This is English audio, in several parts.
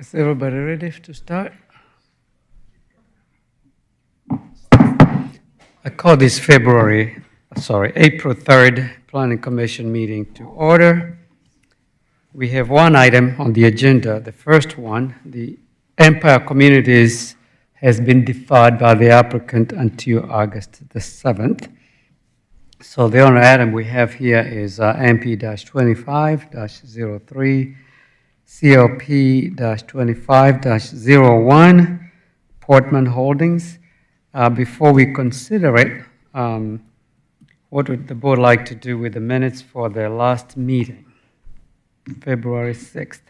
Is everybody ready to start? I call this April 3rd Planning Commission meeting to order. We have one item on the agenda. The first one, the Empire Communities has been deferred by the applicant until August the 7th. So the only item we have here is MP-25-03, CLP-25-01, Portman Holdings. Before we consider it, what would the board like to do with the minutes for their last meeting, February 6th?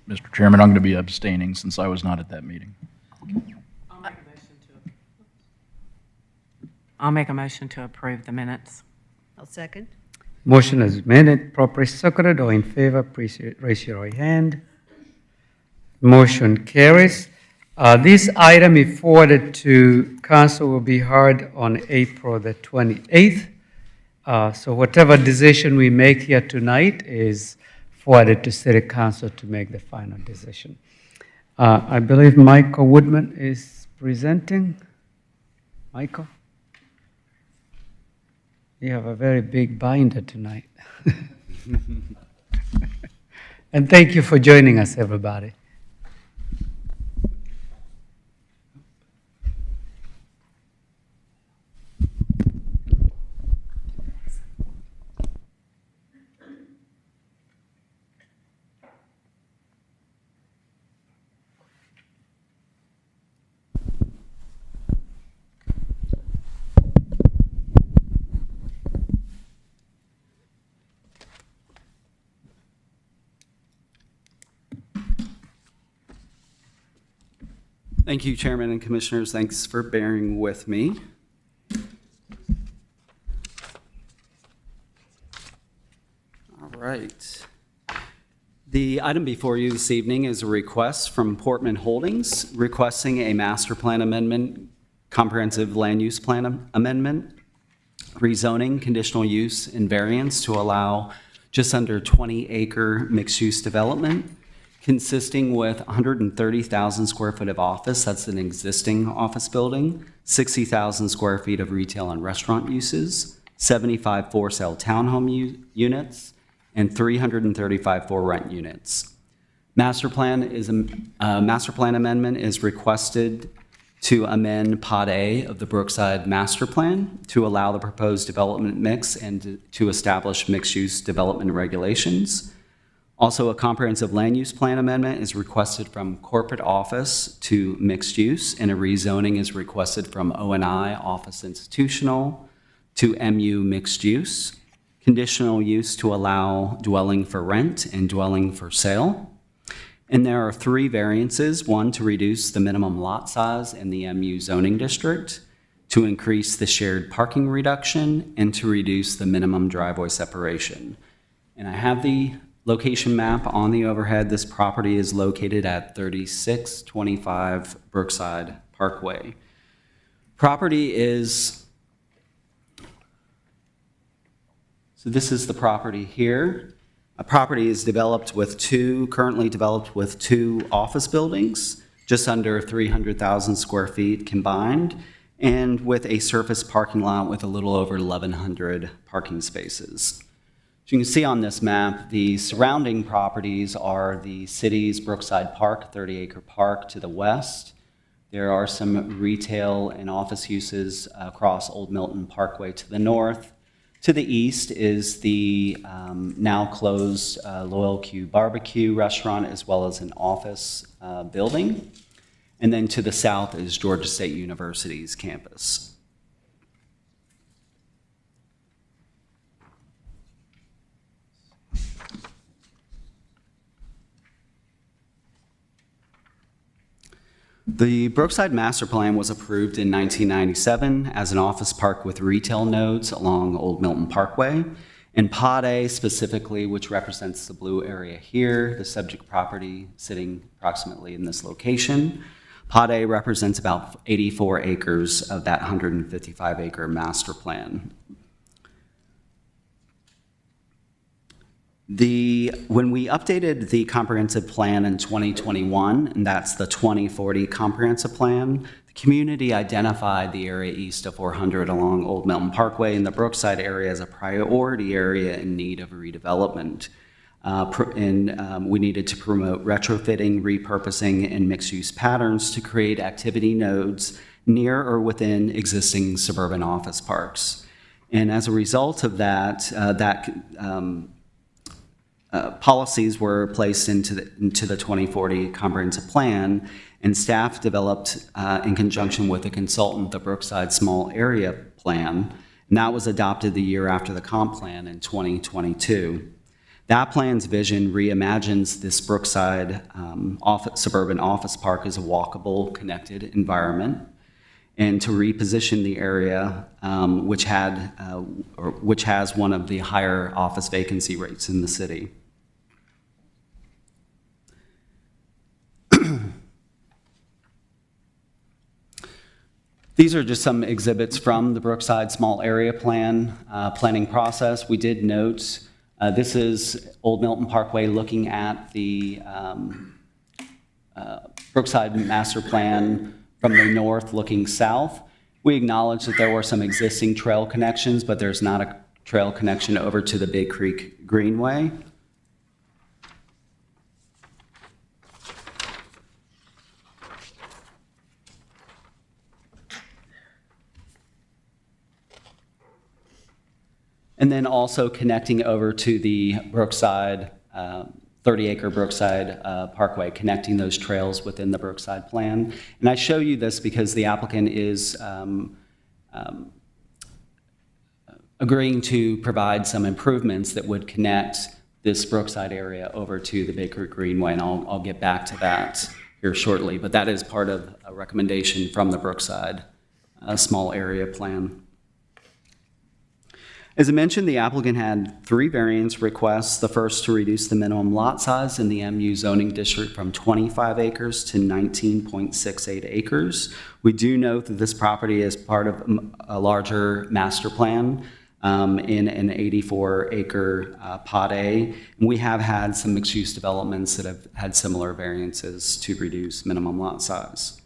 Mr. Chairman, I'm going to be abstaining since I was not at that meeting. I'll make a motion to approve the minutes. I'll second. Motion is made, properly seconded. All in favor, please raise your right hand. Motion carries. This item, if forwarded to council, will be heard on April the 28th. So whatever decision we make here tonight is forwarded to City Council to make the final decision. I believe Michael Woodman is presenting. Michael? You have a very big binder tonight. And thank you for joining us, everybody. Thank you, Chairman and Commissioners. Thanks for bearing with me. All right. The item before you this evening is a request from Portman Holdings requesting a master plan amendment, comprehensive land use plan amendment, rezoning, conditional use, and variance to allow just under 20-acre mixed-use development consisting with 130,000 square foot of office, that's an existing office building, 60,000 square feet of retail and restaurant uses, 75 for-sale townhome units, and 335 for-rent units. Master plan amendment is requested to amend Pod A of the Brookside Master Plan to allow the proposed development mix and to establish mixed-use development regulations. Also, a comprehensive land use plan amendment is requested from corporate office to mixed use, and a rezoning is requested from O&I office institutional to MU mixed use. Conditional use to allow dwelling for rent and dwelling for sale. And there are 3 variances: one, to reduce the minimum lot size in the MU zoning district, to increase the shared parking reduction, and to reduce the minimum driveway separation. And I have the location map on the overhead. This property is located at 3625 Brookside Parkway. Property is, so this is the property here. A property is currently developed with 2 office buildings, just under 300,000 square feet combined, and with a surface parking lot with a little over 1,100 parking spaces. As you can see on this map, the surrounding properties are the city's Brookside Park, 30-acre park to the west. There are some retail and office uses across Old Milton Parkway to the north. To the east is the now closed Loyal Q Barbecue restaurant, as well as an office building. And then to the south is Georgia State University's campus. The Brookside Master Plan was approved in 1997 as an office park with retail nodes along Old Milton Parkway. And Pod A specifically, which represents the blue area here, the subject property sitting approximately in this location. Pod A represents about 84 acres of that 155-acre master plan. When we updated the comprehensive plan in 2021, and that's the 2040 comprehensive plan, the community identified the area east of 400 along Old Milton Parkway and the Brookside area as a priority area in need of redevelopment. We needed to promote retrofitting, repurposing, and mixed-use patterns to create activity nodes near or within existing suburban office parks. And as a result of that, policies were placed into the 2040 comprehensive plan, and staff developed in conjunction with a consultant the Brookside Small Area Plan, and that was adopted the year after the comp plan in 2022. That plan's vision reimagines this Brookside suburban office park as a walkable, connected environment, and to reposition the area, which has one of the higher office vacancy rates in the city. These are just some exhibits from the Brookside Small Area Plan planning process. We did note this is Old Milton Parkway looking at the Brookside Master Plan from the north looking south. We acknowledge that there were some existing trail connections, but there's not a trail connection over to the Big Creek Greenway. And then also connecting over to the Brookside, 30-acre Brookside Parkway, connecting those trails within the Brookside plan. And I show you this because the applicant is agreeing to provide some improvements that would connect this Brookside area over to the Big Creek Greenway, and I'll get back to that here shortly. But that is part of a recommendation from the Brookside Small Area Plan. As I mentioned, the applicant had 3 variance requests. The first to reduce the minimum lot size in the MU zoning district from 25 acres to 19.68 acres. We do note that this property is part of a larger master plan in an 84-acre Pod A. And we have had some mixed-use developments that have had similar variances to reduce minimum lot size.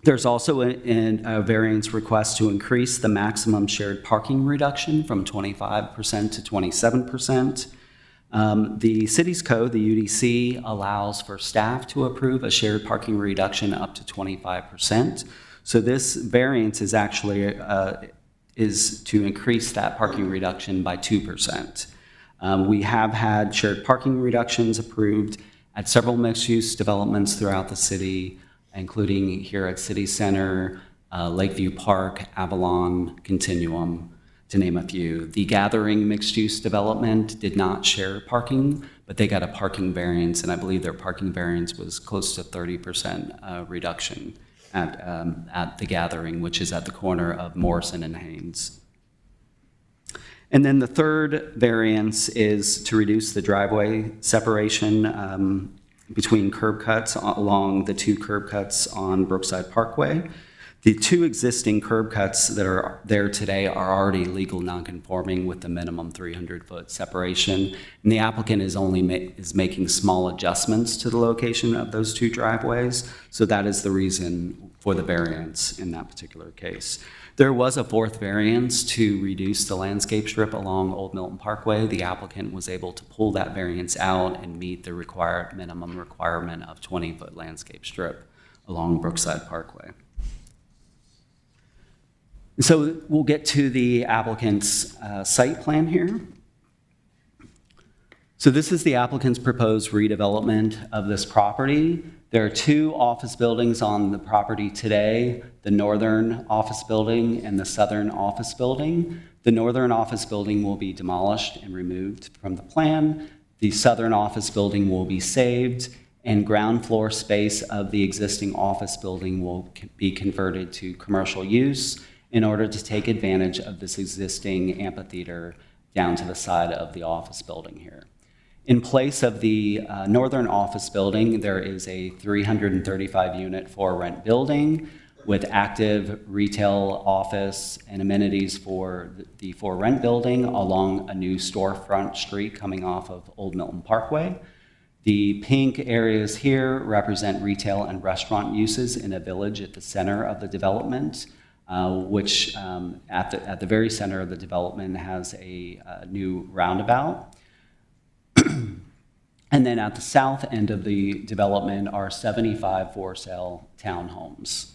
There's also a variance request to increase the maximum shared parking reduction from 25% to 27%. The city's code, the UDC, allows for staff to approve a shared parking reduction up to 25%. So this variance is actually is to increase that parking reduction by 2%. We have had shared parking reductions approved at several mixed-use developments throughout the city, including here at City Center, Lakeview Park, Avalon, Continuum, to name a few. The Gathering mixed-use development did not share parking, but they got a parking variance, and I believe their parking variance was close to 30% reduction at the Gathering, which is at the corner of Morrison and Haynes. And then the third variance is to reduce the driveway separation between curb cuts along the 2 curb cuts on Brookside Parkway. The 2 existing curb cuts that are there today are already legal nonconforming with the minimum 300-foot separation, and the applicant is making small adjustments to the location of those 2 driveways, so that is the reason for the variance in that particular case. There was a 4th variance to reduce the landscape strip along Old Milton Parkway. The applicant was able to pull that variance out and meet the minimum requirement of 20-foot landscape strip along Brookside Parkway. So we'll get to the applicant's site plan here. So this is the applicant's proposed redevelopment of this property. There are 2 office buildings on the property today, the northern office building and the southern office building. The northern office building will be demolished and removed from the plan. The southern office building will be saved, and ground floor space of the existing office building will be converted to commercial use in order to take advantage of this existing amphitheater down to the side of the office building here. In place of the northern office building, there is a 335-unit for-rent building. with active retail, office, and amenities for the for rent building along a new storefront street coming off of Old Milton Parkway. The pink areas here represent retail and restaurant uses in a village at the center of the development, which at the very center of the development has a new roundabout. And then at the south end of the development are 75 for-sale townhomes.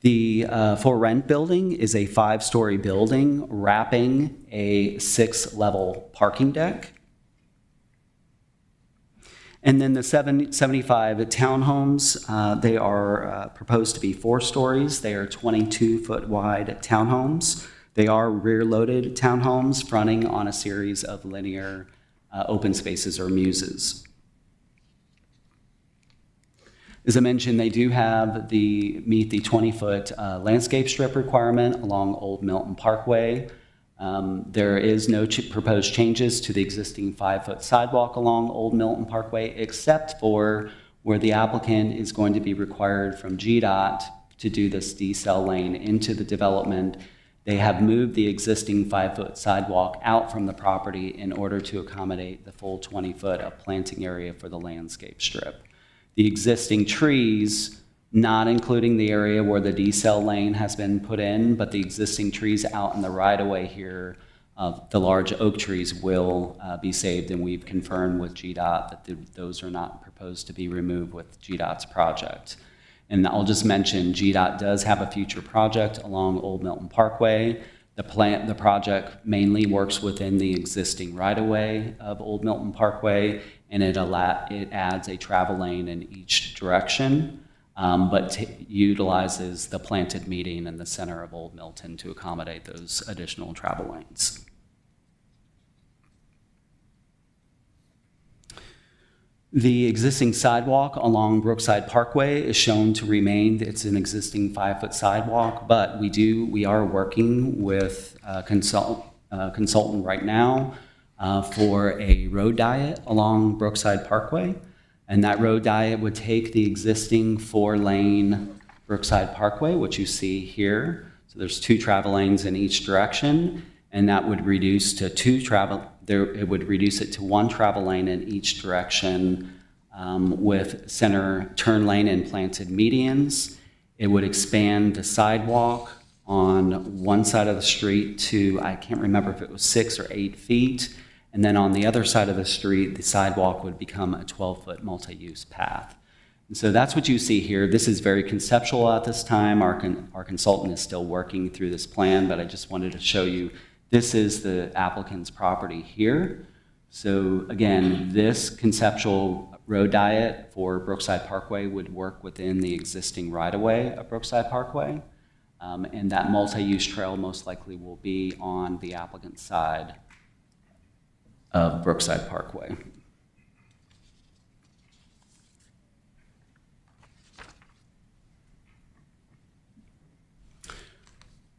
The for rent building is a 5-story building wrapping a 6-level parking deck. And then the 75 townhomes, they are proposed to be 4 stories. They are 22-foot wide townhomes. They are rear-loaded townhomes fronting on a series of linear open spaces or muses. As I mentioned, they do have meet the 20-foot landscape strip requirement along Old Milton Parkway. There is no proposed changes to the existing 5-foot sidewalk along Old Milton Parkway, except for where the applicant is going to be required from GDOT to do this decel lane into the development. They have moved the existing 5-foot sidewalk out from the property in order to accommodate the full 20-foot of planting area for the landscape strip. The existing trees, not including the area where the decel lane has been put in, but the existing trees out in the right-of-way here, the large oak trees will be saved, and we've confirmed with GDOT that those are not proposed to be removed with GDOT's project. And I'll just mention, GDOT does have a future project along Old Milton Parkway. The project mainly works within the existing right-of-way of Old Milton Parkway, and it adds a travel lane in each direction, but utilizes the planted median in the center of Old Milton to accommodate those additional travel lanes. The existing sidewalk along Brookside Parkway is shown to remain. It's an existing 5-foot sidewalk, but we are working with a consultant right now for a road diet along Brookside Parkway. And that road diet would take the existing 4-lane Brookside Parkway, which you see here. So there's 2 travel lanes in each direction, and that would reduce to it would reduce it to 1 travel lane in each direction with center turn lane and planted medians. It would expand the sidewalk on one side of the street to, I can't remember if it was 6 or 8 feet. And then on the other side of the street, the sidewalk would become a 12-foot multi-use path. And so that's what you see here. This is very conceptual at this time. Our consultant is still working through this plan, but I just wanted to show you this is the applicant's property here. So again, this conceptual road diet for Brookside Parkway would work within the existing right-of-way of Brookside Parkway. And that multi-use trail most likely will be on the applicant's side of Brookside Parkway.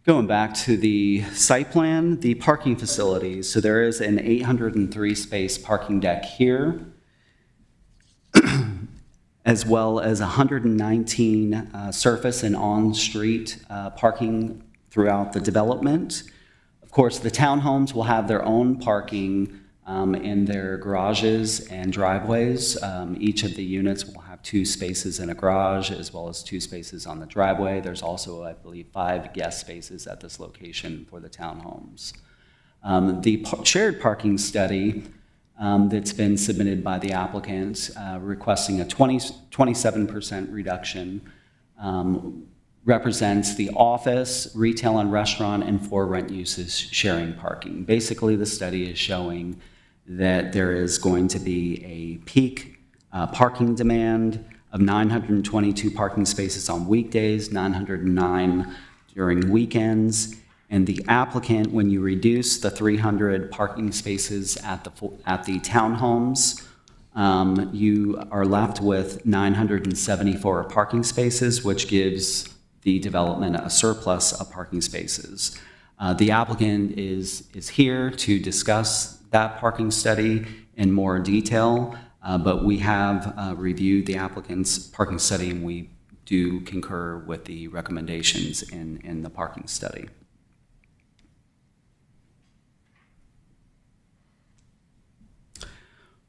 Going back to the site plan, the parking facilities. So there is an 803 space parking deck here, as well as 119 surface and on-street parking throughout the development. Of course, the townhomes will have their own parking in their garages and driveways. Each of the units will have 2 spaces in a garage as well as 2 spaces on the driveway. There's also, I believe, 5 guest spaces at this location for the townhomes. The shared parking study that's been submitted by the applicant requesting a 27% reduction represents the office, retail and restaurant, and for rent uses sharing parking. Basically, the study is showing that there is going to be a peak parking demand of 922 parking spaces on weekdays, 909 during weekends, and the applicant, when you reduce the 300 parking spaces at the townhomes, you are left with 974 parking spaces, which gives the development a surplus of parking spaces. The applicant is here to discuss that parking study in more detail, but we have reviewed the applicant's parking study, and we do concur with the recommendations in the parking study.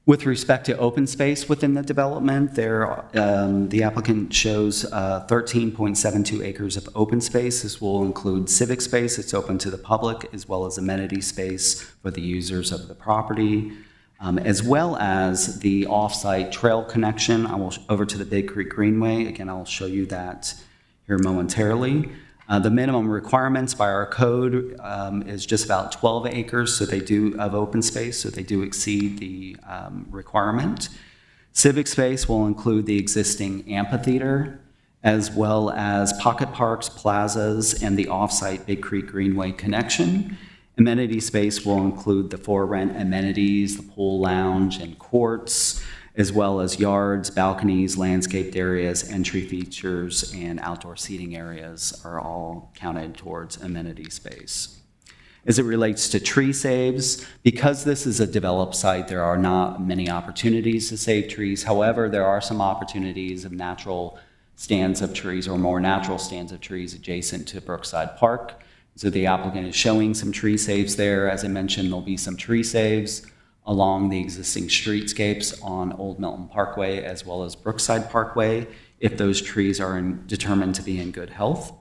With respect to open space within the development, the applicant shows 13.72 acres of open space. This will include civic space. It's open to the public, as well as amenity space for the users of the property, as well as the off-site trail connection over to the Big Creek Greenway. Again, I'll show you that here momentarily. The minimum requirements by our code is just about 12 acres of open space, so they do exceed the requirement. Civic space will include the existing amphitheater, as well as pocket parks, plazas, and the off-site Big Creek Greenway connection. Amenity space will include the for-rent amenities, the pool lounge and courts, as well as yards, balconies, landscaped areas, entry features, and outdoor seating areas are all counted towards amenity space. As it relates to tree saves, because this is a developed site, there are not many opportunities to save trees. However, there are some opportunities of natural stands of trees or more natural stands of trees adjacent to Brookside Park. So the applicant is showing some tree saves there. As I mentioned, there'll be some tree saves along the existing streetscapes on Old Milton Parkway as well as Brookside Parkway if those trees are determined to be in good health.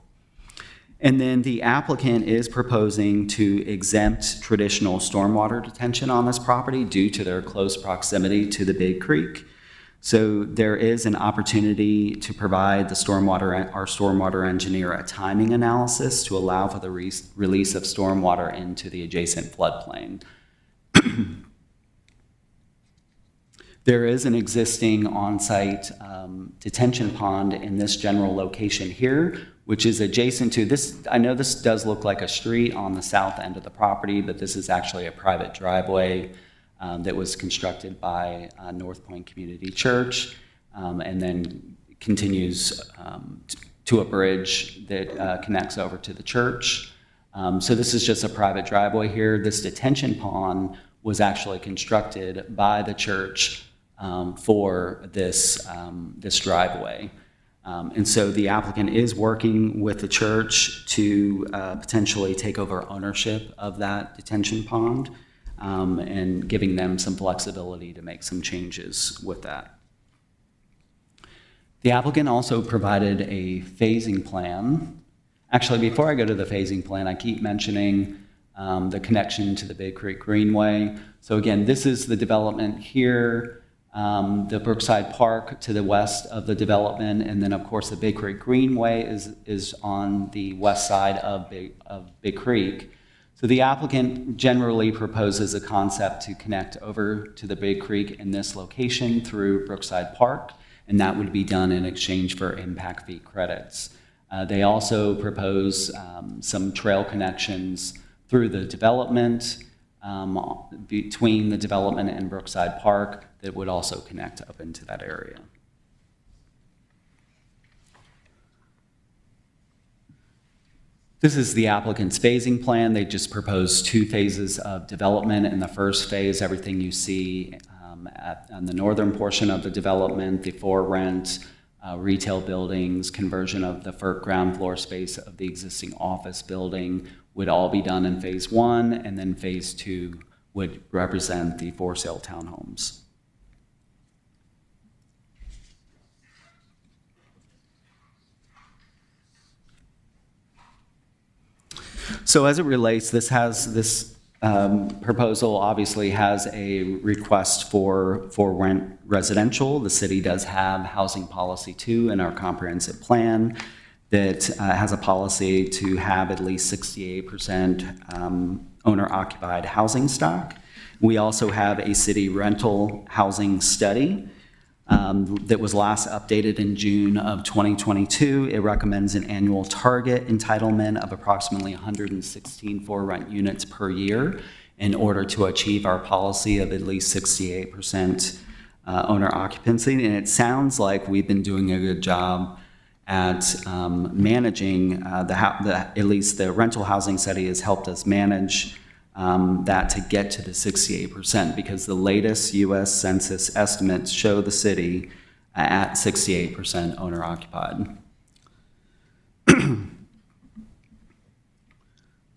And then the applicant is proposing to exempt traditional stormwater detention on this property due to their close proximity to the Big Creek. So there is an opportunity to provide our stormwater engineer a timing analysis to allow for the release of stormwater into the adjacent floodplain. There is an existing on-site detention pond in this general location here, which is adjacent to this. I know this does look like a street on the south end of the property, but this is actually a private driveway that was constructed by North Point Community Church and then continues to a bridge that connects over to the church. So this is just a private driveway here. This detention pond was actually constructed by the church for this driveway. And so the applicant is working with the church to potentially take over ownership of that detention pond and giving them some flexibility to make some changes with that. The applicant also provided a phasing plan. Actually, before I go to the phasing plan, I keep mentioning the connection to the Big Creek Greenway. So again, this is the development here. The Brookside Park to the west of the development, and then of course the Big Creek Greenway is on the west side of Big Creek. So the applicant generally proposes a concept to connect over to the Big Creek in this location through Brookside Park, and that would be done in exchange for impact fee credits. They also propose some trail connections through the development between the development and Brookside Park that would also connect up into that area. This is the applicant's phasing plan. They just proposed 2 phases of development. In the first phase, everything you see on the northern portion of the development, the for rent, retail buildings, conversion of the ground floor space of the existing office building would all be done in phase 1, and then phase 2 would represent the for sale townhomes. So as it relates, this proposal obviously has a request for rent residential. The city does have housing policy 2 in our comprehensive plan that has a policy to have at least 68% owner-occupied housing stock. We also have a city rental housing study that was last updated in June of 2022. It recommends an annual target entitlement of approximately 116 for rent units per year in order to achieve our policy of at least 68% owner occupancy. And it sounds like we've been doing a good job at managing at least the rental housing study has helped us manage that to get to the 68%, because the latest U.S. Census estimates show the city at 68% owner occupied.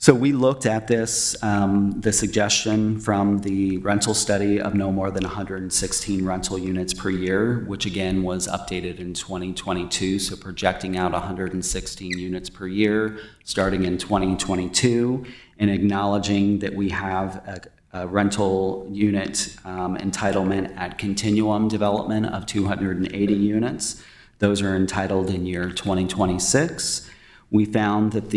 So we looked at this, the suggestion from the rental study of no more than 116 rental units per year, which again was updated in 2022, so projecting out 116 units per year starting in 2022, and acknowledging that we have a rental unit entitlement at Continuum Development of 280 units. Those are entitled in year 2026. We found that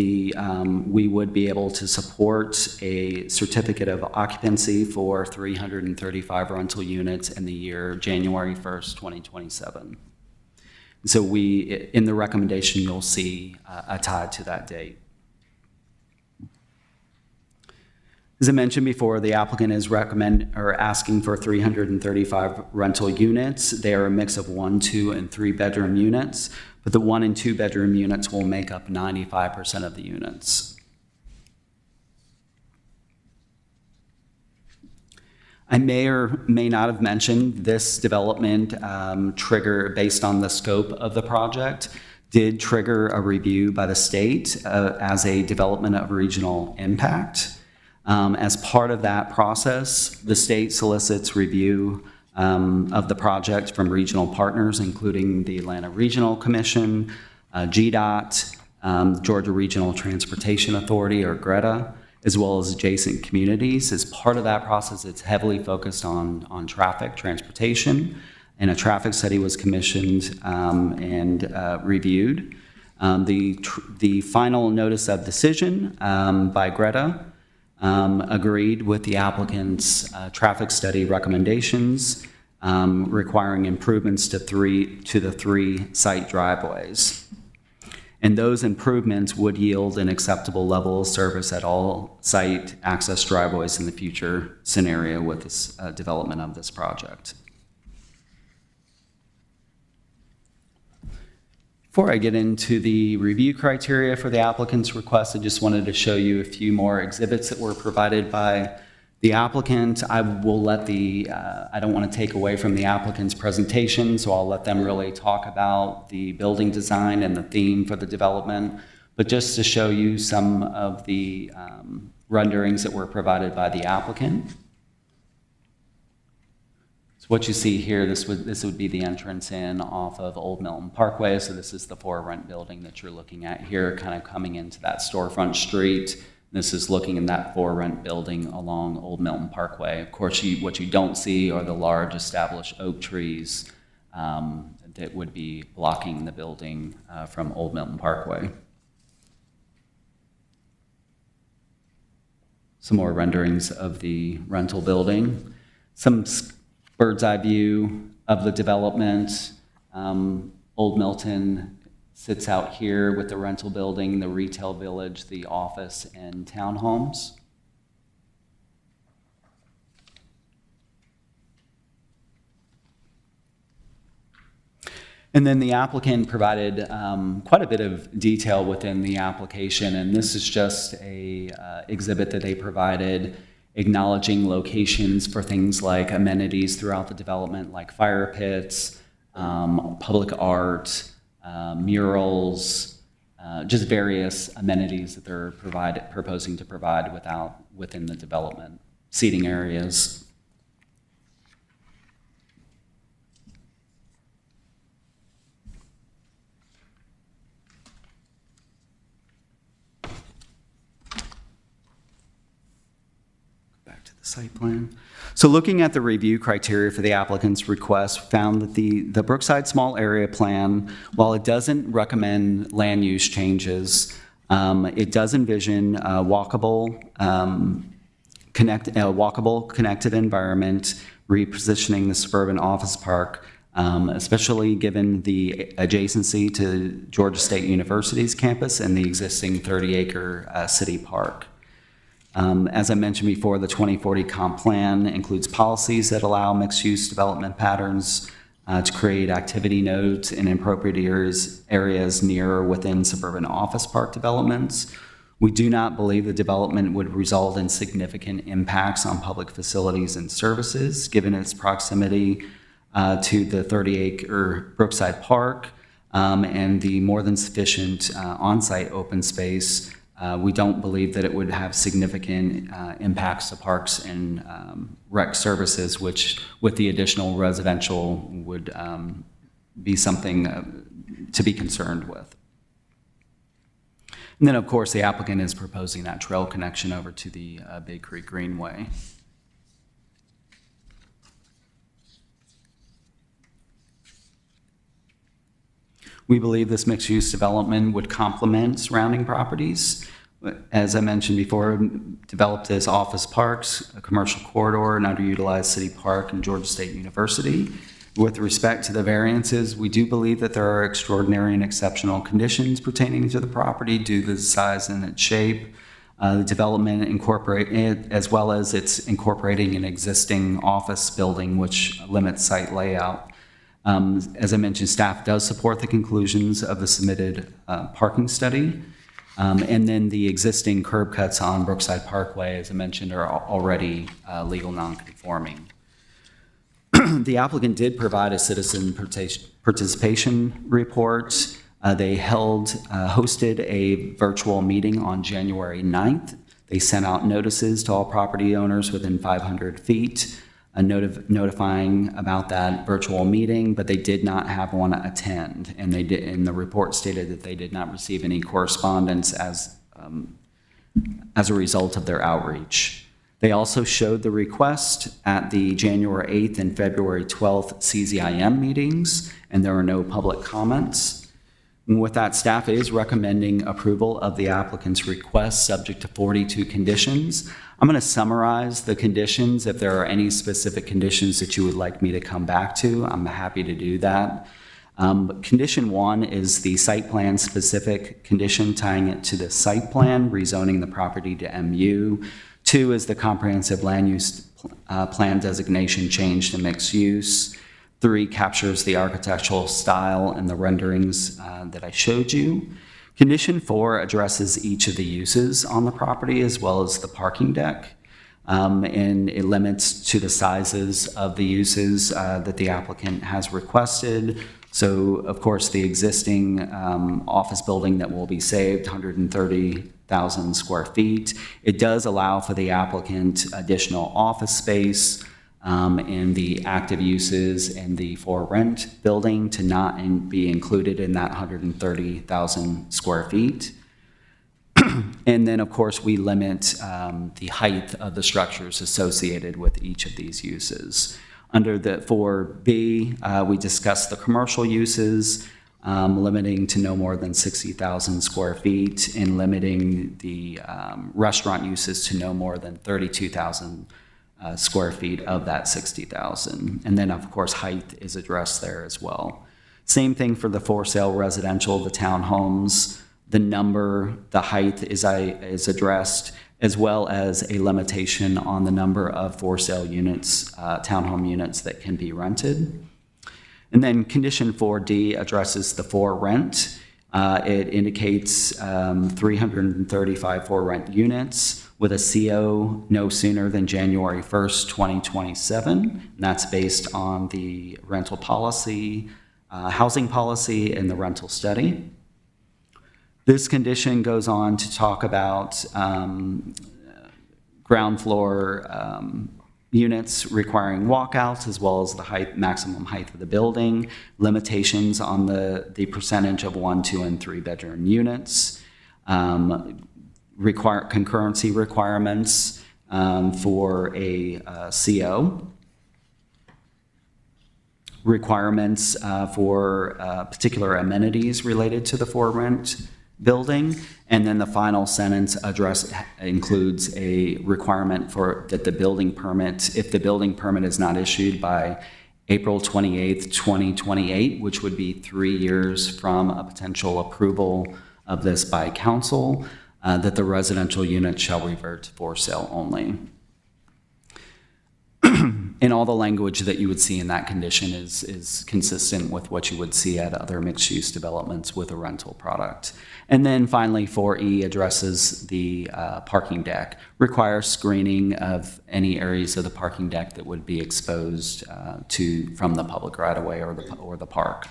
we would be able to support a certificate of occupancy for 335 rental units in the year January 1st, 2027. So in the recommendation, you'll see a tie to that date. As I mentioned before, the applicant is asking for 335 rental units. They are a mix of 1, 2, and 3 bedroom units, but the 1 and 2 bedroom units will make up 95% of the units. I may or may not have mentioned this development trigger based on the scope of the project did trigger a review by the state as a development of regional impact. As part of that process, the state solicits review of the project from regional partners, including the Atlanta Regional Commission, GDOT, Georgia Regional Transportation Authority, or GRETA, as well as adjacent communities. As part of that process, it's heavily focused on traffic, transportation, and a traffic study was commissioned and reviewed. The final notice of decision by GRETA agreed with the applicant's traffic study recommendations, requiring improvements to the 3 site driveways. And those improvements would yield an acceptable level of service at all site access driveways in the future scenario with this development of this project. Before I get into the review criteria for the applicant's request, I just wanted to show you a few more exhibits that were provided by the applicant. I will let I don't want to take away from the applicant's presentation, so I'll let them really talk about the building design and the theme for the development. But just to show you some of the renderings that were provided by the applicant. What you see here, this would be the entrance in off of Old Milton Parkway. So this is the for rent building that you're looking at here, kind of coming into that storefront street. This is looking in that for rent building along Old Milton Parkway. Of course, what you don't see are the large established oak trees that would be blocking the building from Old Milton Parkway. Some more renderings of the rental building. Some bird's eye view of the development. Old Milton sits out here with the rental building, the retail village, the office, and townhomes. And then the applicant provided quite a bit of detail within the application, and this is just a exhibit that they provided acknowledging locations for things like amenities throughout the development, like fire pits, public art, murals, just various amenities that they're proposing to provide within the development, seating areas. Site plan. So looking at the review criteria for the applicant's request, found that the Brookside Small Area Plan, while it doesn't recommend land use changes, it does envision a walkable, connected environment, repositioning the suburban office park, especially given the adjacency to Georgia State University's campus and the existing 30-acre city park. As I mentioned before, the 2040 comp plan includes policies that allow mixed-use development patterns to create activity nodes in appropriate areas near or within suburban office park developments. We do not believe the development would result in significant impacts on public facilities and services, given its proximity to the 30-acre Brookside Park and the more than sufficient on-site open space We don't believe that it would have significant impacts to parks and rec services, which with the additional residential would be something to be concerned with. And then, of course, the applicant is proposing that trail connection over to the Big Creek Greenway. We believe this mixed-use development would complement surrounding properties. As I mentioned before, developed as office parks, a commercial corridor, an underutilized city park, and Georgia State University. With respect to the variances, we do believe that there are extraordinary and exceptional conditions pertaining to the property due to the size and its shape. The development as well as it's incorporating an existing office building, which limits site layout. As I mentioned, staff does support the conclusions of the submitted parking study. And then the existing curb cuts on Brookside Parkway, as I mentioned, are already legal non-conforming. The applicant did provide a citizen participation report. They hosted a virtual meeting on January 9th. They sent out notices to all property owners within 500 feet, notifying about that virtual meeting, but they did not have one attend. And the report stated that they did not receive any correspondence as a result of their outreach. They also showed the request at the January 8th and February 12th CZIM meetings, and there were no public comments. And with that, staff is recommending approval of the applicant's request subject to 42 conditions. I'm going to summarize the conditions. If there are any specific conditions that you would like me to come back to, I'm happy to do that. Condition 1 is the site plan specific condition tying it to the site plan, rezoning the property to MU. 2 is the comprehensive land use plan designation change to mixed use. 3 captures the architectural style and the renderings that I showed you. Condition 4 addresses each of the uses on the property as well as the parking deck. And it limits to the sizes of the uses that the applicant has requested. So, of course, the existing office building that will be saved, 130,000 square feet. It does allow for the applicant additional office space and the active uses and the for rent building to not be included in that 130,000 square feet. And then, of course, we limit the height of the structures associated with each of these uses. Under the 4B, we discussed the commercial uses, limiting to no more than 60,000 square feet and limiting the restaurant uses to no more than 32,000 square feet of that 60,000. And then, of course, height is addressed there as well. Same thing for the for sale residential, the townhomes. The height is addressed, as well as a limitation on the number of for sale units, townhome units that can be rented. And then condition 4D addresses the for rent. It indicates 335 for rent units with a CO no sooner than January 1st, 2027. And that's based on the rental policy, housing policy, and the rental study. This condition goes on to talk about ground floor units requiring walkouts as well as the maximum height of the building, limitations on the percentage of 1, 2, and 3 bedroom units, concurrency requirements for a CO, requirements for particular amenities related to the for rent building, and then the final sentence includes a requirement that the building permit, if the building permit is not issued by April 28th, 2028, which would be 3 years from a potential approval of this by council, that the residential unit shall revert to for sale only. And all the language that you would see in that condition is consistent with what you would see at other mixed-use developments with a rental product. And then finally, 4E addresses the parking deck, requires screening of any areas of the parking deck that would be exposed from the public right-of-way or the park.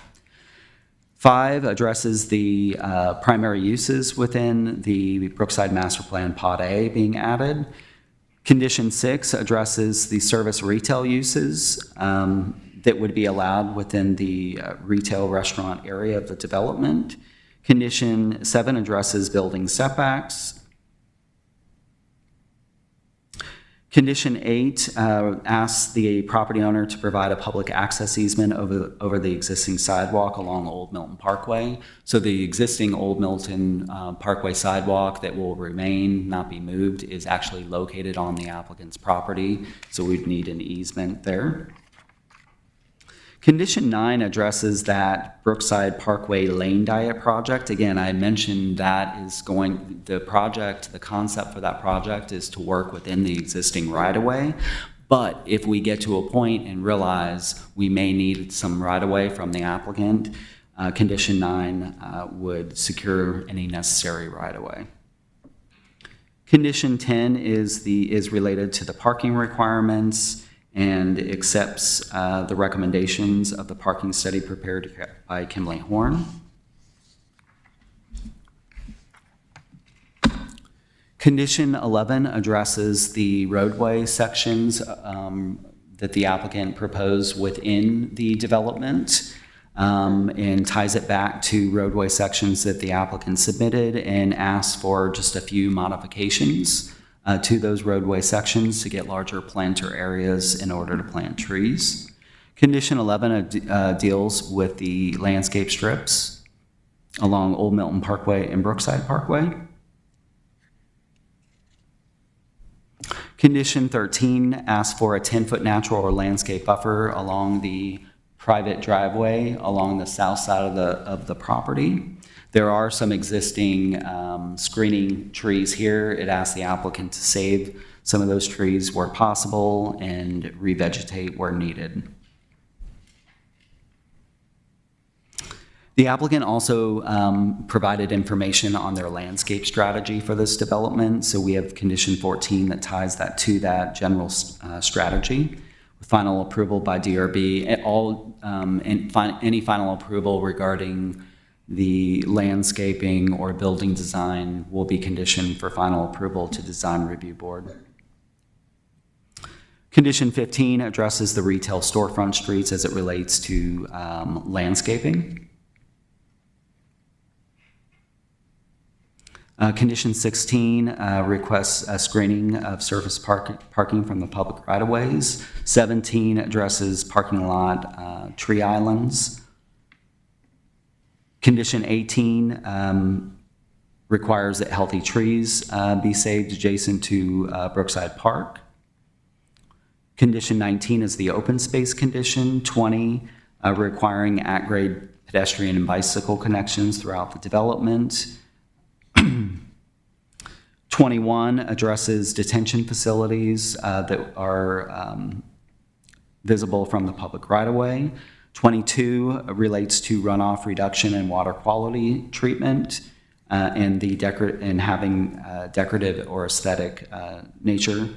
5 addresses the primary uses within the Brookside Master Plan Pod A being added. Condition 6 addresses the service retail uses that would be allowed within the retail restaurant area of the development. Condition 7 addresses building setbacks. Condition 8 asks the property owner to provide a public access easement over the existing sidewalk along Old Milton Parkway. So the existing Old Milton Parkway sidewalk that will remain, not be moved, is actually located on the applicant's property, so we'd need an easement there. Condition 9 addresses that Brookside Parkway Lane Diet project. Again, I mentioned that is the concept for that project is to work within the existing right-of-way. But if we get to a point and realize we may need some right-of-way from the applicant, Condition 9 would secure any necessary right-of-way. Condition 10 is related to the parking requirements and accepts the recommendations of the parking study prepared by Kimley Horn. Condition 11 addresses the roadway sections that the applicant proposed within the development and ties it back to roadway sections that the applicant submitted and asks for just a few modifications to those roadway sections to get larger planter areas in order to plant trees. Condition 11 deals with the landscape strips along Old Milton Parkway and Brookside Parkway. Condition 13 asks for a 10-foot natural or landscape buffer along the private driveway along the south side of the property. There are some existing screening trees here. It asks the applicant to save some of those trees where possible and revegetate where needed. The applicant also provided information on their landscape strategy for this development. So we have condition 14 that ties that to that general strategy. With final approval by DRB, any final approval regarding the landscaping or building design will be conditioned for final approval to Design Review Board. Condition 15 addresses the retail storefront streets as it relates to landscaping. Condition 16 requests a screening of surface parking from the public right-of-ways. 17 addresses parking lot tree islands. Condition 18 requires that healthy trees be saved adjacent to Brookside Park. Condition 19 is the open space condition. 20 requiring at-grade pedestrian and bicycle connections throughout the development. 21 addresses detention facilities that are visible from the public right-of-way. 22 relates to runoff reduction and water quality treatment and having decorative or aesthetic nature.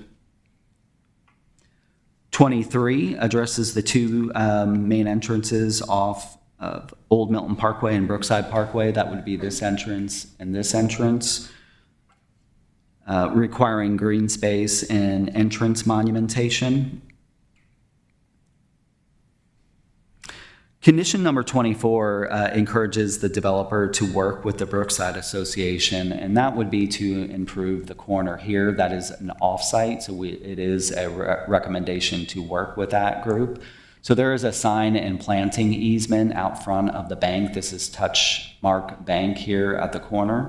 23 addresses the two main entrances off of Old Milton Parkway and Brookside Parkway. That would be this entrance and this entrance, requiring green space and entrance monumentation. Condition number 24 encourages the developer to work with the Brookside Association, and that would be to improve the corner here. That is an offsite, so it is a recommendation to work with that group. So there is a sign and planting easement out front of the bank. This is Touchmark Bank here at the corner.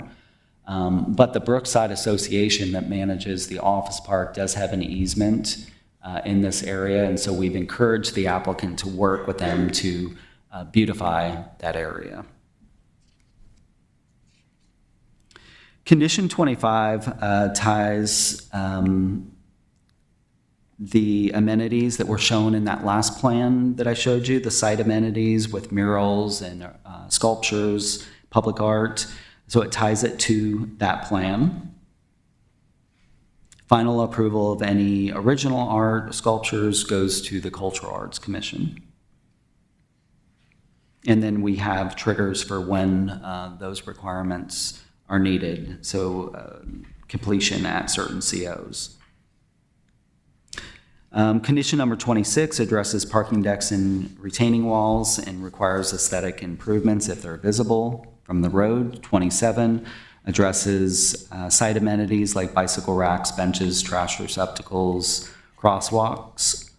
But the Brookside Association that manages the office park does have an easement in this area, and so we've encouraged the applicant to work with them to beautify that area. Condition 25 ties the amenities that were shown in that last plan that I showed you, the site amenities with murals and sculptures, public art. So it ties it to that plan. Final approval of any original art, sculptures, goes to the Cultural Arts Commission. And then we have triggers for when those requirements are needed, so completion at certain COs. Condition number 26 addresses parking decks and retaining walls and requires aesthetic improvements if they're visible from the road. 27 addresses site amenities like bicycle racks, benches, trash receptacles, crosswalks.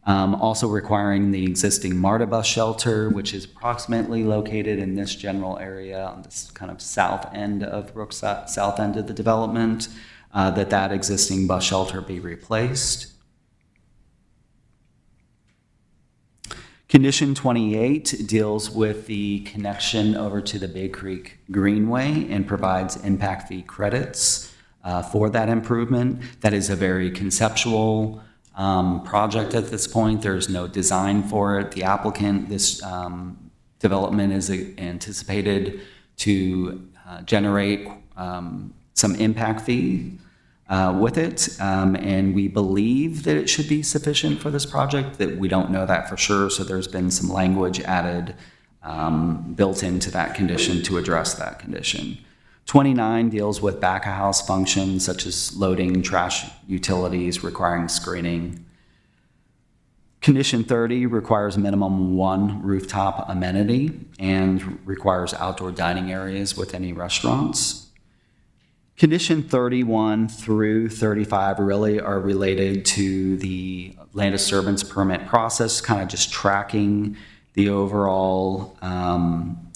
Also requiring the existing MARTA bus shelter, which is approximately located in this general area on this kind of south end of Brookside, south end of the development, that existing bus shelter be replaced. Condition 28 deals with the connection over to the Big Creek Greenway and provides impact fee credits for that improvement. That is a very conceptual project at this point. There's no design for it. The applicant, this development is anticipated to generate some impact fee with it, and we believe that it should be sufficient for this project. That we don't know that for sure, so there's been some language added built into that condition to address that condition. 29 deals with back-of-house functions such as loading trash utilities requiring screening. Condition 30 requires minimum 1 rooftop amenity and requires outdoor dining areas with any restaurants. Condition 31 through 35 really are related to the land disturbance permit process, kind of just tracking the overall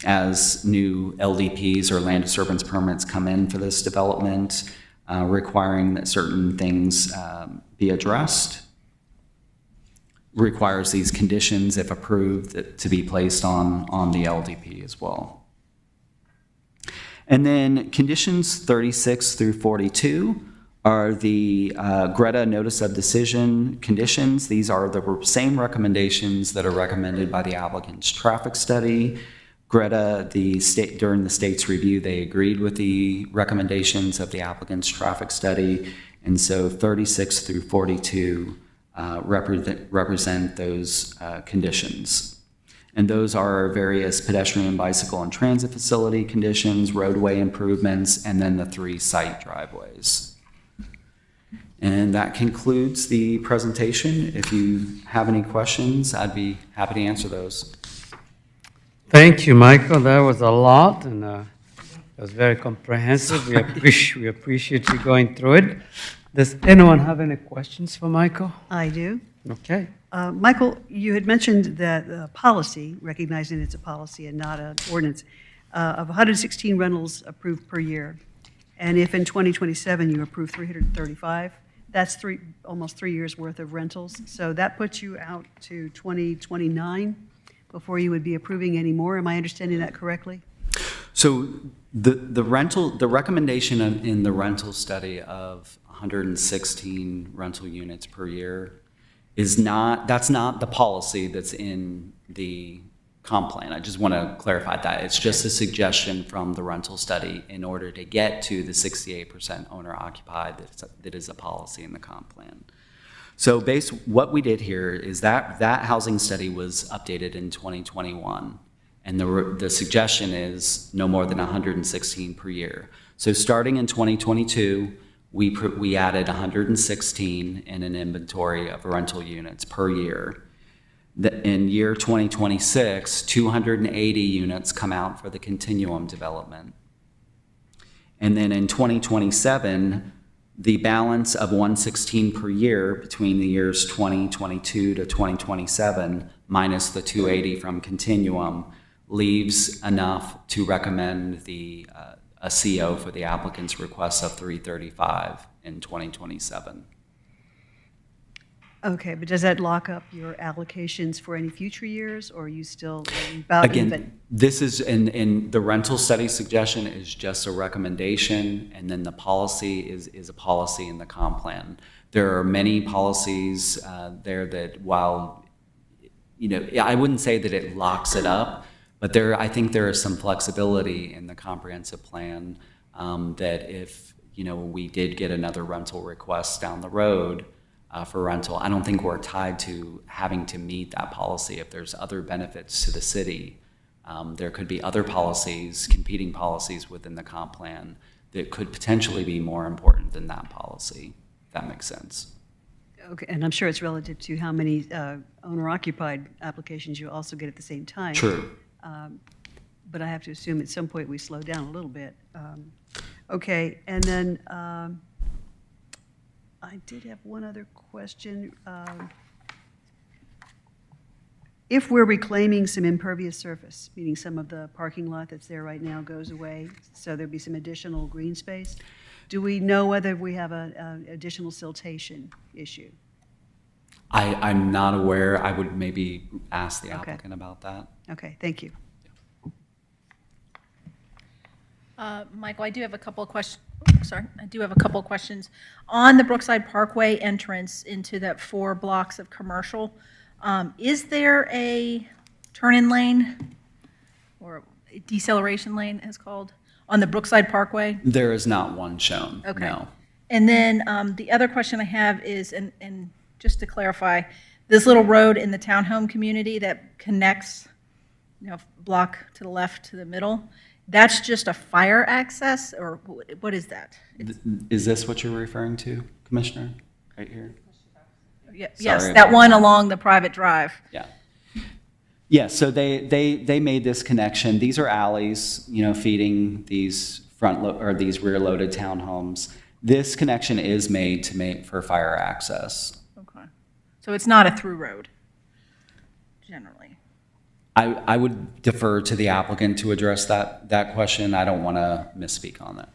as new LDPs or land disturbance permits come in for this development, requiring that certain things be addressed. Requires these conditions, if approved, to be placed on the LDP as well. And then conditions 36 through 42 are the Greta Notice of Decision conditions. These are the same recommendations that are recommended by the applicant's traffic study. Greta, during the state's review, they agreed with the recommendations of the applicant's traffic study. And so 36 through 42 represent those conditions. And those are various pedestrian, bicycle, and transit facility conditions, roadway improvements, and then the 3 site driveways. And that concludes the presentation. If you have any questions, I'd be happy to answer those. Thank you, Michael. That was a lot, and it was very comprehensive. We appreciate you going through it. Does anyone have any questions for Michael? I do. Okay. Michael, you had mentioned that policy, recognizing it's a policy and not an ordinance, of 116 rentals approved per year. And if in 2027 you approve 335, that's almost 3 years worth of rentals. So that puts you out to 2029 before you would be approving any more. Am I understanding that correctly? So the recommendation in the rental study of 116 rental units per year that's not the policy that's in the comp plan. I just want to clarify that. It's just a suggestion from the rental study in order to get to the 68% owner occupied that is a policy in the comp plan. So what we did here is that housing study was updated in 2021, and the suggestion is no more than 116 per year. So starting in 2022, we added 116 in an inventory of rental units per year. In year 2026, 280 units come out for the continuum development. And then in 2027, the balance of 116 per year between the years 2022 to 2027 minus the 280 from continuum leaves enough to recommend a CO for the applicant's request of 335 in 2027. Okay, but does that lock up your allocations for any future years, or are you still about Again, even? this is in the rental study suggestion is just a recommendation, and then the policy is a policy in the comp plan. There are many policies there that, while I wouldn't say that it locks it up, but I think there is some flexibility in the comprehensive plan that if we did get another rental request down the road for rental, I don't think we're tied to having to meet that policy if there's other benefits to the city There could be other policies, competing policies within the comp plan that could potentially be more important than that policy, if that makes sense. Okay, and I'm sure it's relative to how many owner-occupied applications you also get at the same time. True. But I have to assume at some point we slow down a little bit. Okay, and then I did have one other question. If we're reclaiming some impervious surface, meaning some of the parking lot that's there right now goes away, so there'd be some additional green space, do we know whether we have an additional siltation issue? I'm not aware. I would maybe ask the Okay. applicant about that. Okay, thank you. Michael, I do have a couple of questions. Sorry, I do have a couple of questions. On the Brookside Parkway entrance into that 4 blocks of commercial, is there a turn-in lane or a deceleration lane, as called, on the Brookside Parkway? There is not one shown, Okay. no. And then the other question I have is, and just to clarify, this little road in the townhome community that connects, block to the left to the middle, that's just a fire access, or what is that? Is this what you're referring to, Commissioner, right here? Yes, Sorry that about one along the private drive. Yeah. Yeah, so they made this connection. These are alleys, feeding these these rear-loaded townhomes. This connection is made for fire access. Okay. So it's not a through road, generally. I would defer to the applicant to address that question. I don't want to misspeak on that.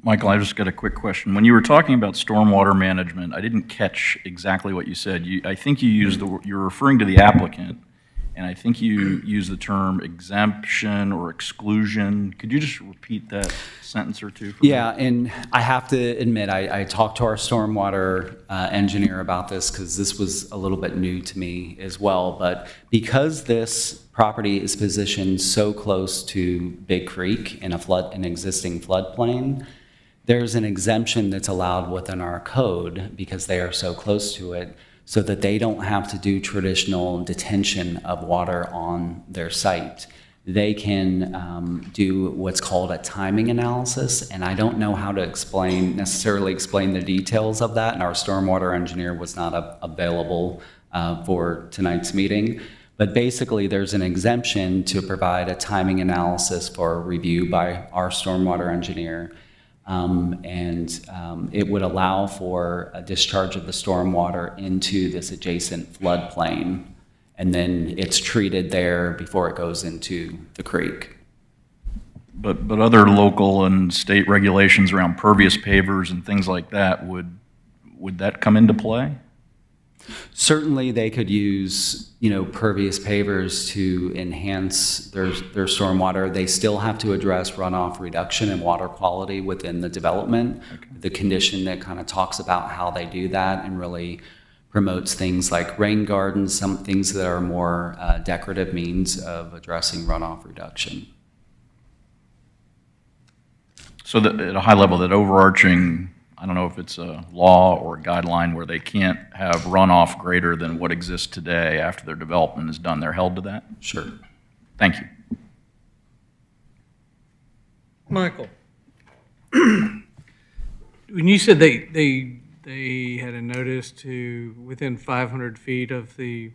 Michael, I just got a quick question. When you were talking about stormwater management, I didn't catch exactly what you said. I think you used you're referring to the applicant, and I think you used the term exemption or exclusion. Could you just repeat that sentence or two for me? Yeah, and I have to admit, I talked to our stormwater engineer about this because this was a little bit new to me as well. But because this property is positioned so close to Big Creek in an existing floodplain, there's an exemption that's allowed within our code because they are so close to it, so that they don't have to do traditional detention of water on their site. They can do what's called a timing analysis, and I don't know how to necessarily explain the details of that, and our stormwater engineer was not available for tonight's meeting. But basically, there's an exemption to provide a timing analysis for review by our stormwater engineer. It would allow for a discharge of the stormwater into this adjacent floodplain, and then it's treated there before it goes into the creek. But other local and state regulations around pervious pavers and things like that, would that come into play? Certainly, they could use, pervious pavers to enhance their stormwater. They still have to address runoff reduction and water quality within the development. Okay. The condition that kind of talks about how they do that and really promotes things like rain gardens, some things that are more decorative means of addressing runoff reduction. So that at a high level, that overarching, I don't know if it's a law or a guideline where they can't have runoff greater than what exists today after their development is done. They're held to that? Sure. Thank you. Michael, when you said they had a notice to within 500 feet of the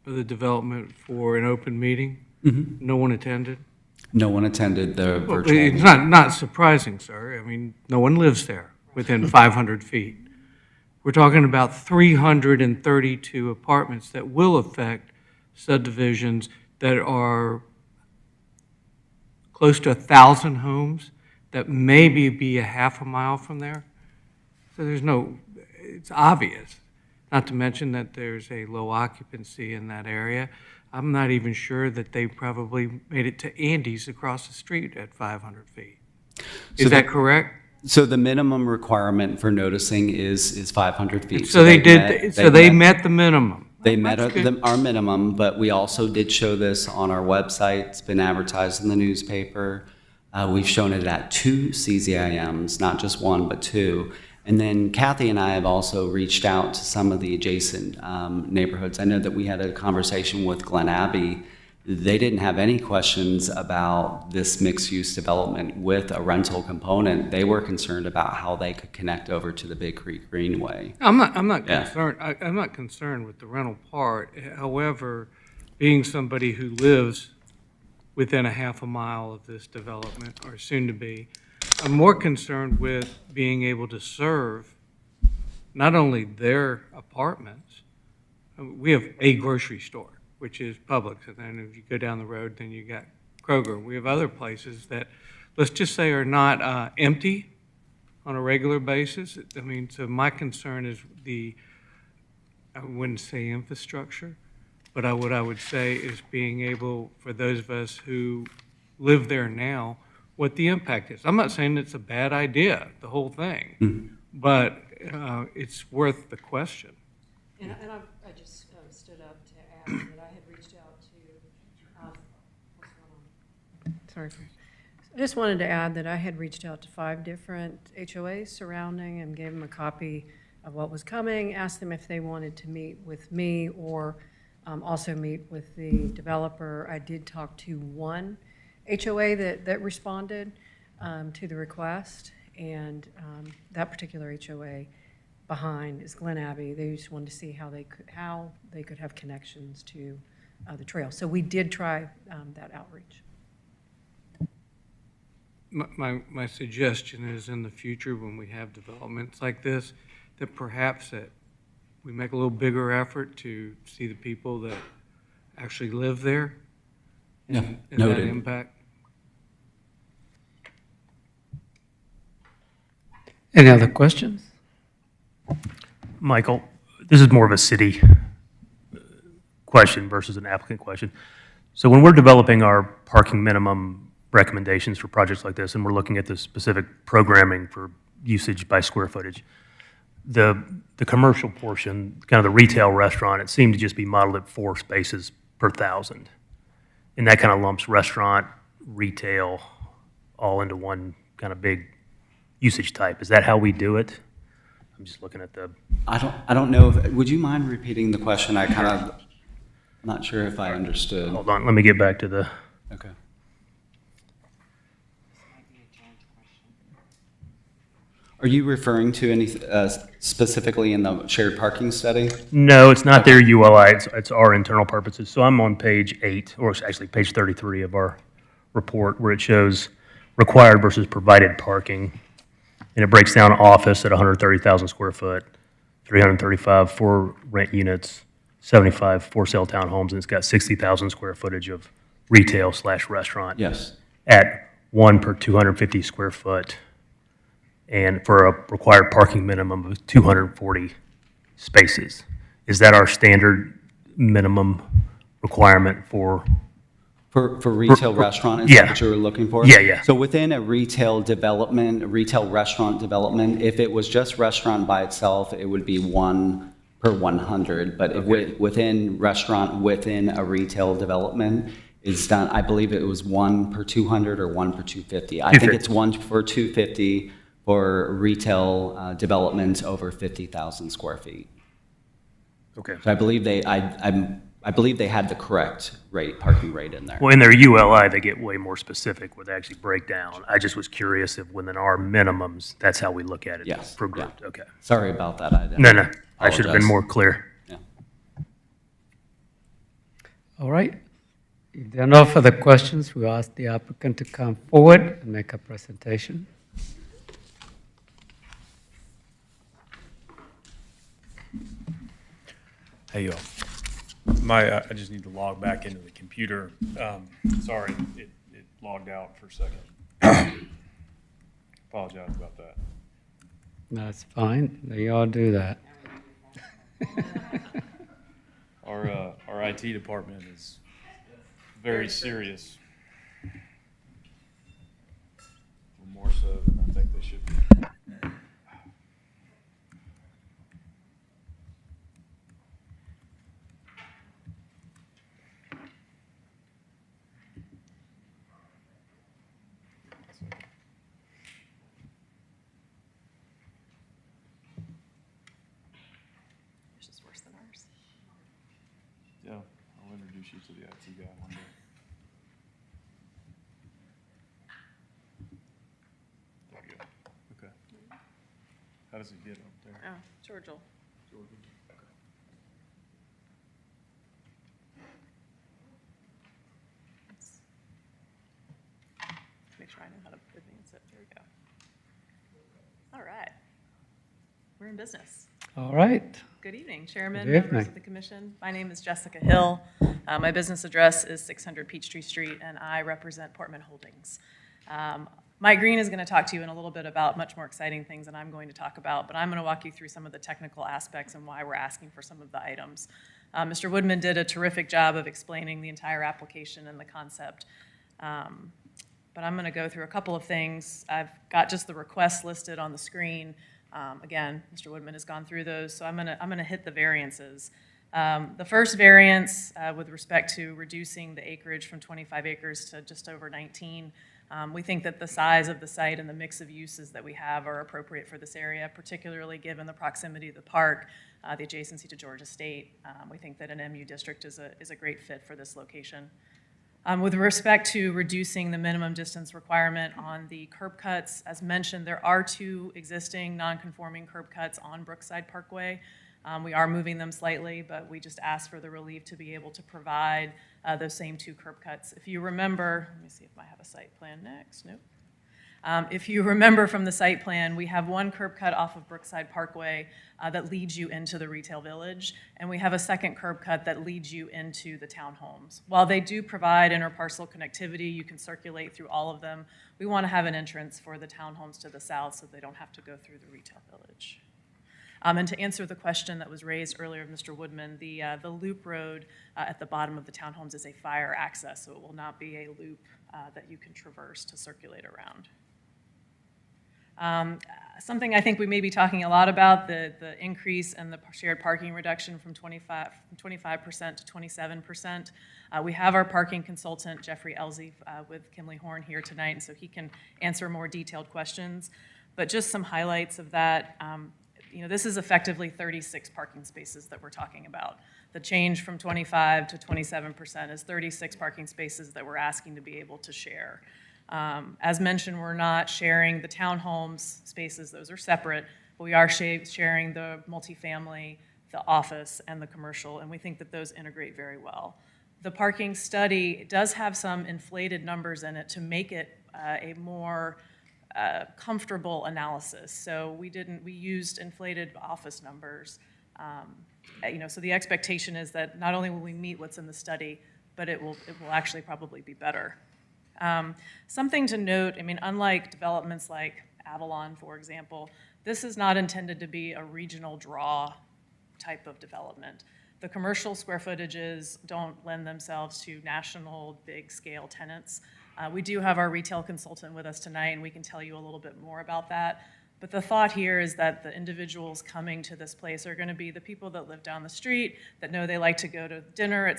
development for an open meeting, no one attended? No one attended the virtual It's meeting. not surprising, sir. I mean, no one lives there within 500 feet. We're talking about 332 apartments that will affect subdivisions that are close to 1,000 homes that maybe be a half a mile from there. So it's obvious. Not to mention that there's a low occupancy in that area. I'm not even sure that they probably made it to Andy's across the street at 500 feet. Is that correct? So the minimum requirement for noticing is 500 feet. So they met the minimum. They met That's good. our minimum, but we also did show this on our website. It's been advertised in the newspaper. We've shown it at 2 CZIMs, not just one, but 2. And then Kathy and I have also reached out to some of the adjacent neighborhoods. I know that we had a conversation with Glen Abbey. They didn't have any questions about this mixed-use development with a rental component. They were concerned about how they could connect over to the Big Creek Greenway. I'm not Yeah. concerned, I'm not concerned with the rental part. However, being somebody who lives within a half a mile of this development, or soon to be, I'm more concerned with being able to serve not only their apartments, we have a grocery store, which is Publix, and then if you go down the road, then you got Kroger. We have other places that, let's just say, are not empty on a regular basis. I mean, so my concern is I wouldn't say infrastructure, but what I would say is being able, for those of us who live there now, what the impact is. I'm not saying it's a bad idea, the whole thing, but it's worth the question. And I just stood up to add that I had reached out to, what's going on? Sorry. I just wanted to add that I had reached out to 5 different HOAs surrounding and gave them a copy of what was coming, asked them if they wanted to meet with me or also meet with the developer. I did talk to one HOA that responded to the request, and that particular HOA behind is Glen Abbey. They just wanted to see how they could have connections to the trail. So we did try that outreach. My suggestion is in the future, when we have developments like this, that perhaps that we make a little bigger effort to see the people that actually live there and that noted. impact. Any other questions? Michael, this is more of a city question versus an applicant question. So when we're developing our parking minimum recommendations for projects like this, and we're looking at the specific programming for usage by square footage, the commercial portion, kind of the retail restaurant, it seemed to just be modeled at 4 spaces per 1,000. And that kind of lumps restaurant, retail, all into one kind of big usage type. Is that how we do it? I'm just looking at the... I don't know if, would you mind repeating the question? I kind of, not sure if I understood. Hold on, let me get back to the... Okay. Are you referring to any specifically in the shared parking study? No, it's not their ULI, it's our internal purposes. So I'm on page 8, or it's actually page 33 of our report, where it shows required versus provided parking. And it breaks down office at 130,000 square foot, 335 for rent units, 75 for sale townhomes, and it's got 60,000 square footage of retail/restaurant. Yes. At 1 per 250 square foot, and for a required parking minimum of 240 spaces. Is that our standard minimum requirement for? For retail restaurant, is yeah. that what you were looking for? Yeah, yeah. So within a retail development, a retail restaurant development, if it was just restaurant by itself, it would be 1 per 100. But if within restaurant, within a retail development, is done, I believe it was 1 per 200 or 1 per 250. I think it's 1 per 250 for retail development over 50,000 square feet. Okay. So I believe I believe they had the correct parking rate in there. Well, in their ULI, they get way more specific where they actually break down. I just was curious if within our minimums, that's how we look at it. Yes, For grouped, okay. Sorry about that. No, I should have been apologize. more clear. Yeah. All right. If there are no further questions, we ask the applicant to come forward and make a presentation. Hey, y'all. I just need to log back into the computer. Sorry, it logged out for a second. Apologize about that. That's fine. They all do that. Our IT department is very serious. More so than I think they should be. introduce you to the IT guy one day. There you go. Okay. How does it get up there? Oh, George will. Make sure I know how to advance it. There we go. All right. We're in business. All right. Good evening, Chairman, Good members evening. of the Commission. My name is Jessica Hill. My business address is 600 Peachtree Street, and I represent Portman Holdings. Mike Green is going to talk to you in a little bit about much more exciting things than I'm going to talk about, but I'm going to walk you through some of the technical aspects and why we're asking for some of the items. Mr. Woodman did a terrific job of explaining the entire application and the concept. But I'm going to go through a couple of things. I've got just the requests listed on the screen. Again, Mr. Woodman has gone through those, so I'm going to hit the variances. The first variance with respect to reducing the acreage from 25 acres to just over 19, we think that the size of the site and the mix of uses that we have are appropriate for this area, particularly given the proximity of the park, the adjacency to Georgia State. We think that an MU district is a great fit for this location. With respect to reducing the minimum distance requirement on the curb cuts, as mentioned, there are 2 existing non-conforming curb cuts on Brookside Parkway. We are moving them slightly, but we just asked for the relief to be able to provide those same 2 curb cuts. If you remember, let me see if I have a site plan next. Nope. If you remember from the site plan, we have 1 curb cut off of Brookside Parkway that leads you into the retail village, and we have a second curb cut that leads you into the townhomes. While they do provide interparcel connectivity, you can circulate through all of them, we want to have an entrance for the townhomes to the south so they don't have to go through the retail village. And to answer the question that was raised earlier of Mr. Woodman, the loop road at the bottom of the townhomes is a fire access, so it will not be a loop that you can traverse to circulate around. Something I think we may be talking a lot about, the increase in the shared parking reduction from 25% to 27%. We have our parking consultant, Jeffrey Elzey, with Kimley Horn here tonight, and so he can answer more detailed questions. But just some highlights of that. This is effectively 36 parking spaces that we're talking about. The change from 25 to 27% is 36 parking spaces that we're asking to be able to share. As mentioned, we're not sharing the townhomes spaces, those are separate, but we are sharing the multifamily, the office, and the commercial, and we think that those integrate very well. The parking study does have some inflated numbers in it to make it a more comfortable analysis. So we used inflated office numbers. So the expectation is that not only will we meet what's in the study, but it will actually probably be better. Something to note, unlike developments like Avalon, for example, this is not intended to be a regional draw type of development. The commercial square footages don't lend themselves to national big-scale tenants. We do have our retail consultant with us tonight, and we can tell you a little bit more about that. But the thought here is that the individuals coming to this place are going to be the people that live down the street, that know they like to go to dinner at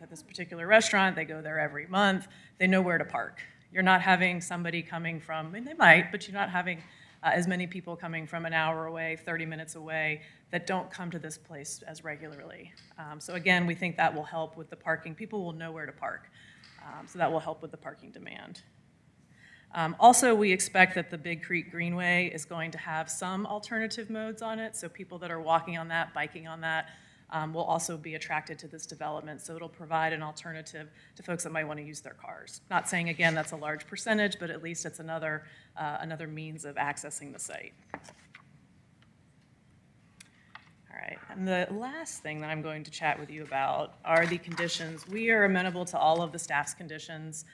this particular restaurant. They go there every month. They know where to park. You're not having somebody coming from, they might, but you're not having as many people coming from an hour away, 30 minutes away, that don't come to this place as regularly. So again, we think that will help with the parking. People will know where to park. So that will help with the parking demand. Also, we expect that the Big Creek Greenway is going to have some alternative modes on it, so people that are walking on that, biking on that, will also be attracted to this development, so it'll provide an alternative to folks that might want to use their cars. Not saying, again, that's a large percentage, but at least it's another means of accessing the site. All right, and the last thing that I'm going to chat with you about are the conditions. We are amenable to all of the staff's conditions,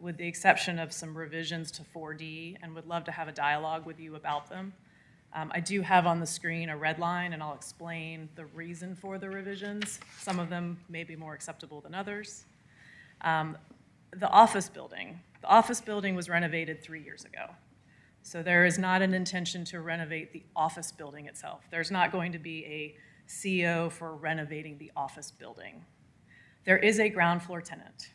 with the exception of some revisions to 4D, and would love to have a dialogue with you about them. I do have on the screen a red line, and I'll explain the reason for the revisions. Some of them may be more acceptable than others. The office building was renovated 3 years ago. So there is not an intention to renovate the office building itself. There's not going to be a CO for renovating the office building. There is a ground floor tenant.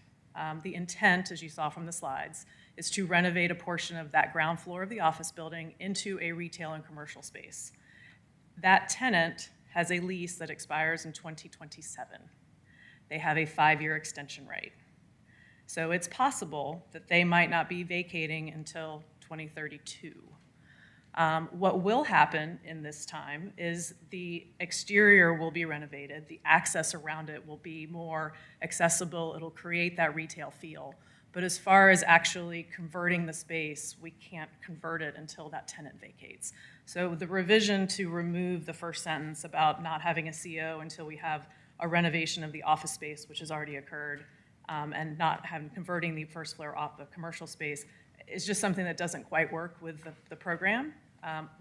The intent, as you saw from the slides, is to renovate a portion of that ground floor of the office building into a retail and commercial space. That tenant has a lease that expires in 2027. they have a 5-year extension right. So it's possible that they might not be vacating until 2032. What will happen in this time is the exterior will be renovated, the access around it will be more accessible, it'll create that retail feel. But as far as actually converting the space, we can't convert it until that tenant vacates. So the revision to remove the first sentence about not having a CO until we have a renovation of the office space, which has already occurred, and not converting the first floor off the commercial space, is just something that doesn't quite work with the program.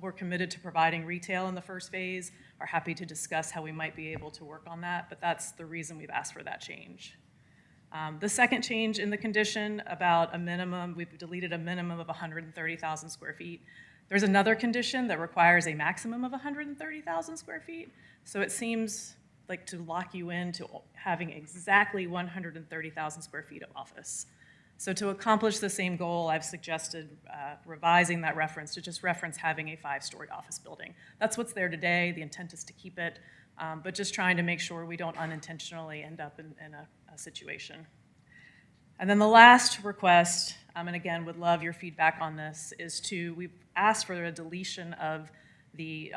We're committed to providing retail in the first phase, are happy to discuss how we might be able to work on that, but that's the reason we've asked for that change. The second change in the condition about a minimum, we've deleted a minimum of 130,000 square feet. There's another condition that requires a maximum of 130,000 square feet, so it seems like to lock you into having exactly 130,000 square feet of office. So to accomplish the same goal, I've suggested revising that reference to just reference having a 5-story office building. That's what's there today. The intent is to keep it, but just trying to make sure we don't unintentionally end up in a situation. And then the last request, and again, would love your feedback on this, is we've asked for a deletion of the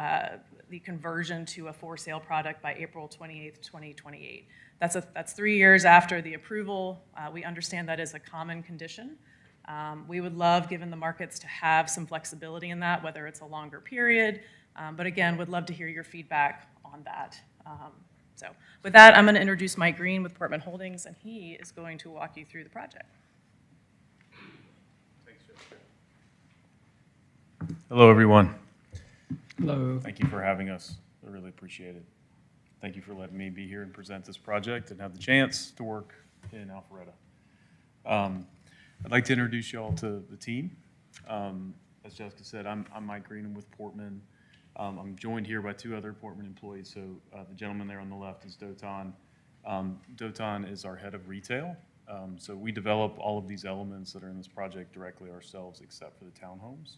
conversion to a for-sale product by April 28th, 2028. That's 3 years after the approval. We understand that is a common condition. We would love, given the markets, to have some flexibility in that, whether it's a longer period. But again, would love to hear your feedback on that. So with that, I'm going to introduce Mike Green with Portman Holdings, and he is going to walk you through the project. Hello, everyone. Hello. Thank you for having us. I really appreciate it. Thank you for letting me be here and present this project and have the chance to work in Alpharetta. I'd like to introduce you all to the team. As Jessica said, I'm Mike Green. I'm with Portman. I'm joined here by 2 other Portman employees. So the gentleman there on the left is Dotan. Dotan is our head of retail. So we develop all of these elements that are in this project directly ourselves, except for the townhomes.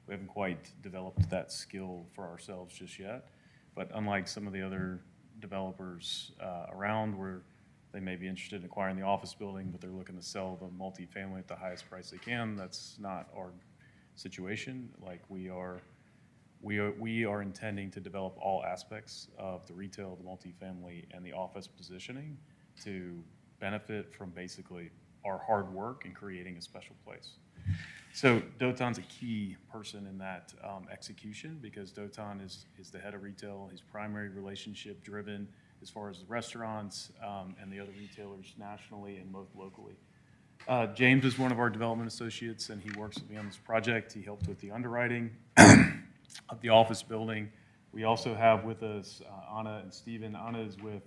We haven't quite developed that skill for ourselves just yet. But unlike some of the other developers around where they may be interested in acquiring the office building, but they're looking to sell the multifamily at the highest price they can, that's not our situation. Like we are intending to develop all aspects of the retail, the multifamily, and the office positioning to benefit from basically our hard work in creating a special place. So Dotan's a key person in that execution because Dotan is the head of retail. He's primary relationship driven as far as the restaurants and the other retailers nationally and both locally. James is one of our development associates, and he works with me on this project. He helped with the underwriting of the office building. We also have with us Anna and Steven. Anna is with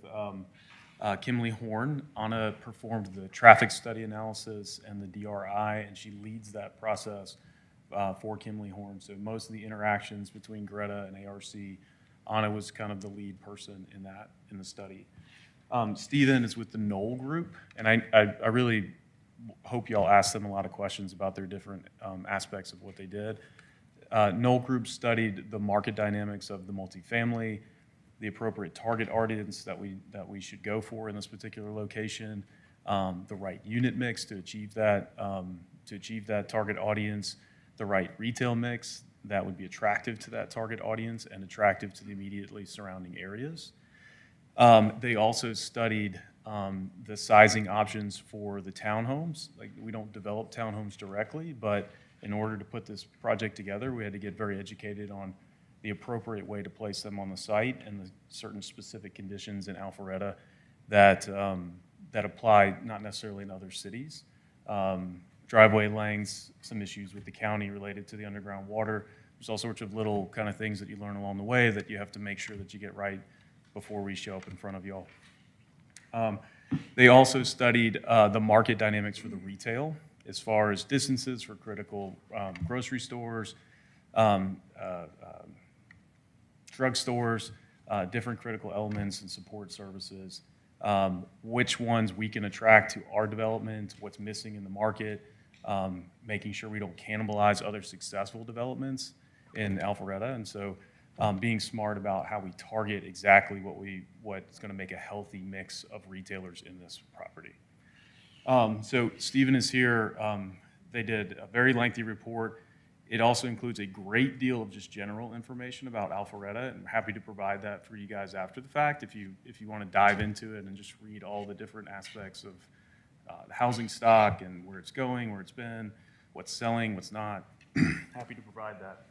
Kimley Horn. Anna performed the traffic study analysis and the DRI, and she leads that process for Kimley Horn. So most of the interactions between Greta and ARC, Anna was kind of the lead person in the study. Steven is with the Knoll Group, and I really hope y'all ask them a lot of questions about their different aspects of what they did. Knoll Group studied the market dynamics of the multifamily, the appropriate target audience that we should go for in this particular location, the right unit mix to achieve that target audience, the right retail mix that would be attractive to that target audience and attractive to the immediately surrounding areas. They also studied the sizing options for the townhomes. Like, we don't develop townhomes directly, but in order to put this project together, we had to get very educated on the appropriate way to place them on the site and the certain specific conditions in Alpharetta that apply not necessarily in other cities. Driveway lengths, some issues with the county related to the underground water. There's all sorts of little kind of things that you learn along the way that you have to make sure that you get right before we show up in front of y'all. They also studied the market dynamics for the retail as far as distances for critical grocery stores, drugstores, different critical elements and support services, which ones we can attract to our development, what's missing in the market, making sure we don't cannibalize other successful developments in Alpharetta. And so being smart about how we target exactly what's going to make a healthy mix of retailers in this property. So Stephen is here. They did a very lengthy report. It also includes a great deal of just general information about Alpharetta, and I'm happy to provide that for you guys after the fact if you want to dive into it and just read all the different aspects of the housing stock and where it's going, where it's been, what's selling, what's not. Happy to provide that.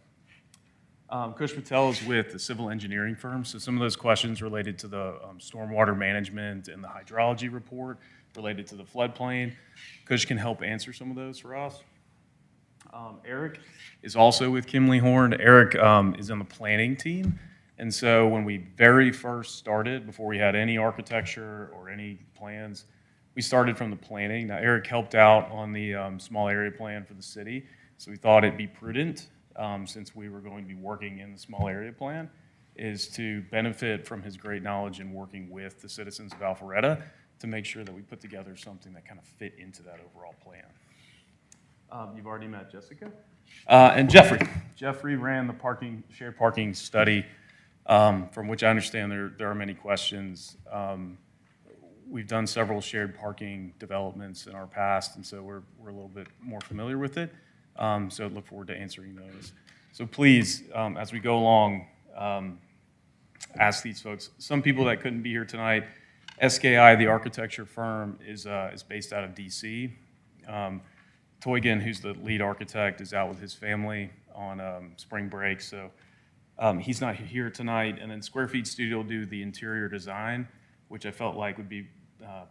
Kush Patel is with the civil engineering firm, so some of those questions related to the stormwater management and the hydrology report related to the floodplain, Kush can help answer some of those for us. Eric is also with Kimley Horn. Eric is on the planning team, and so when we very first started, before we had any architecture or any plans, we started from the planning. Now, Eric helped out on the small area plan for the city, so we thought it'd be prudent, since we were going to be working in the small area plan, is to benefit from his great knowledge in working with the citizens of Alpharetta to make sure that we put together something that kind of fit into that overall plan. You've already met Jessica. And Jeffrey. Jeffrey ran the shared parking study, from which I understand there are many questions. We've done several shared parking developments in our past, and so we're a little bit more familiar with it. So I look forward to answering those. So please, as we go along, ask these folks. Some people that couldn't be here tonight, SKI, the architecture firm, is based out of DC. Toygan, who's the lead architect, is out with his family on spring break, so he's not here tonight. And then Square Feet Studio will do the interior design, which I felt like would be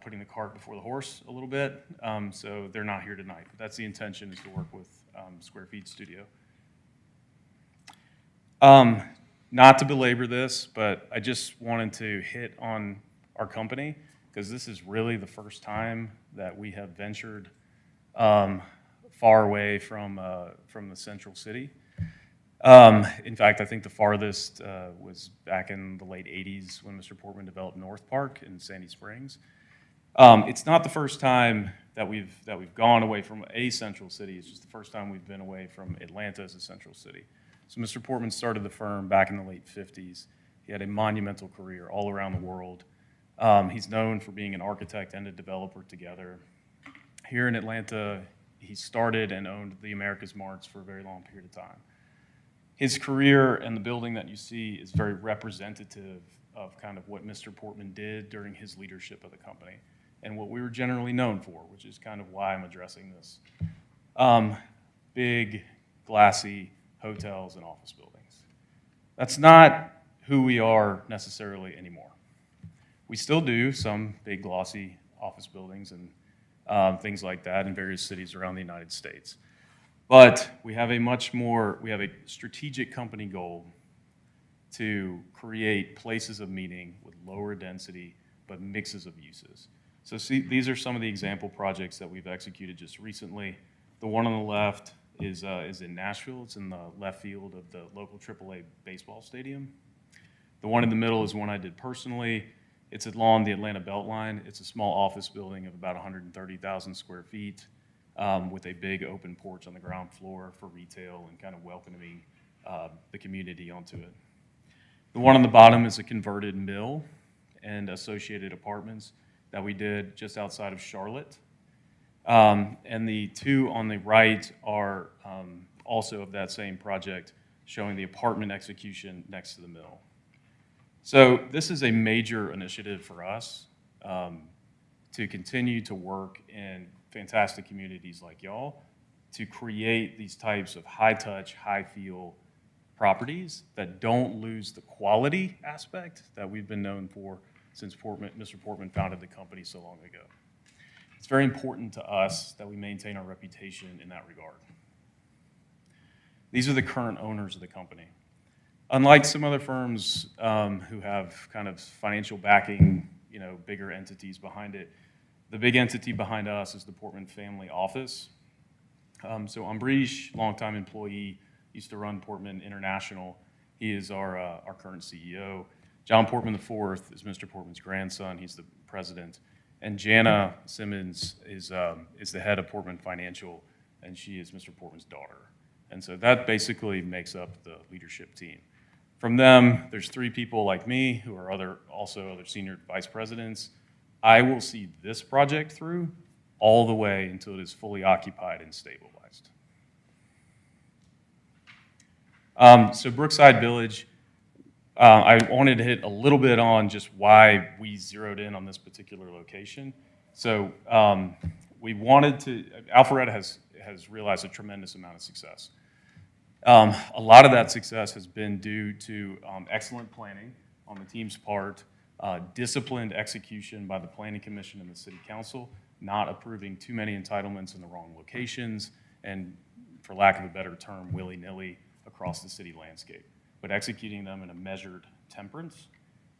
putting the cart before the horse a little bit. So they're not here tonight. But that's the intention, is to work with Square Feet Studio. Not to belabor this, but I just wanted to hit on our company, because this is really the first time that we have ventured far away from the central city. In fact, I think the farthest was back in the late 80s when Mr. Portman developed North Park in Sandy Springs. It's not the first time that we've gone away from a central city. It's just the first time we've been away from Atlanta as a central city. So Mr. Portman started the firm back in the late 50s. He had a monumental career all around the world. He's known for being an architect and a developer together. Here in Atlanta, he started and owned the America's Marts for a very long period of time. His career and the building that you see is very representative of kind of what Mr. Portman did during his leadership of the company and what we were generally known for, which is kind of why I'm addressing this. Big, glassy hotels and office buildings. That's not who we are necessarily anymore. We still do some big, glossy office buildings and things like that in various cities around the United States. But we have a strategic company goal to create places of meeting with lower density, but mixes of uses. So see, these are some of the example projects that we've executed just recently. The one on the left is in Nashville. It's in the left field of the local AAA baseball stadium. The one in the middle is one I did personally. It's along the Atlanta Beltline. It's a small office building of about 130,000 square feet with a big open porch on the ground floor for retail and kind of welcoming the community onto it. The one on the bottom is a converted mill and associated apartments that we did just outside of Charlotte. And the two on the right are also of that same project, showing the apartment execution next to the mill. So this is a major initiative for us to continue to work in fantastic communities like y'all to create these types of high-touch, high-feel properties that don't lose the quality aspect that we've been known for since Mr. Portman founded the company so long ago. It's very important to us that we maintain our reputation in that regard. These are the current owners of the company. Unlike some other firms who have kind of financial backing, bigger entities behind it, the big entity behind us is the Portman family office. So Ambrish, longtime employee, used to run Portman International. He is our current CEO. John Portman IV is Mr. Portman's grandson. He's the president. And Jana Simmons is the head of Portman Financial, and she is Mr. Portman's daughter. And so that basically makes up the leadership team. From them, there's 3 people like me who are also other senior vice presidents. I will see this project through all the way until it is fully occupied and stabilized. So Brookside Village, I wanted to hit a little bit on just why we zeroed in on this particular location. So we wanted to, Alpharetta has realized a tremendous amount of success. A lot of that success has been due to excellent planning on the team's part, disciplined execution by the Planning Commission and the City Council, not approving too many entitlements in the wrong locations, and for lack of a better term, willy-nilly across the city landscape, but executing them in a measured temperance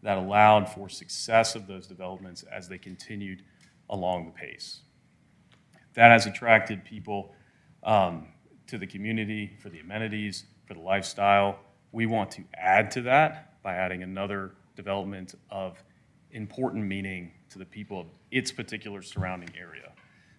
that allowed for success of those developments as they continued along the pace. That has attracted people to the community for the amenities, for the lifestyle. We want to add to that by adding another development of important meaning to the people of its particular surrounding area.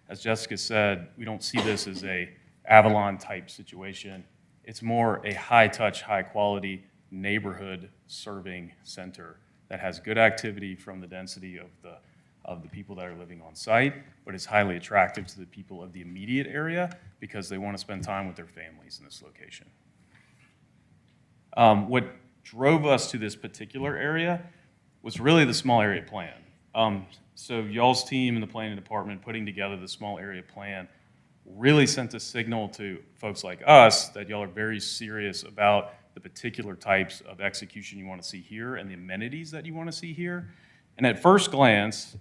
As Jessica said, we don't see this as a Avalon-type situation. It's more a high-touch, high-quality neighborhood serving center that has good activity from the density of the people that are living on site, but is highly attractive to the people of the immediate area because they want to spend time with their families in this location. What drove us to this particular area was really the small area plan. So y'all's team in the planning department putting together the small area plan really sent a signal to folks like us that y'all are very serious about the particular types of execution you want to see here and the amenities that you want to see here. And at first glance,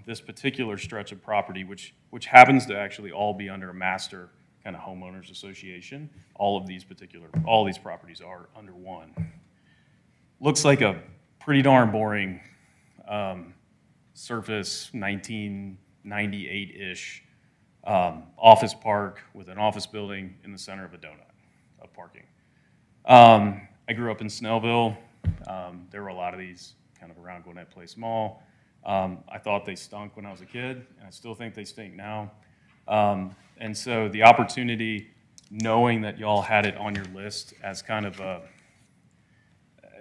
this particular stretch of property, which happens to actually all be under a master kind of homeowners association, all these properties are under one, looks like a pretty darn boring surface 1998-ish office park with an office building in the center of a donut of parking. I grew up in Snellville. There were a lot of these kind of around Gwinnett Place Mall. I thought they stunk when I was a kid, and I still think they stink now. And so the opportunity, knowing that y'all had it on your list as kind of a,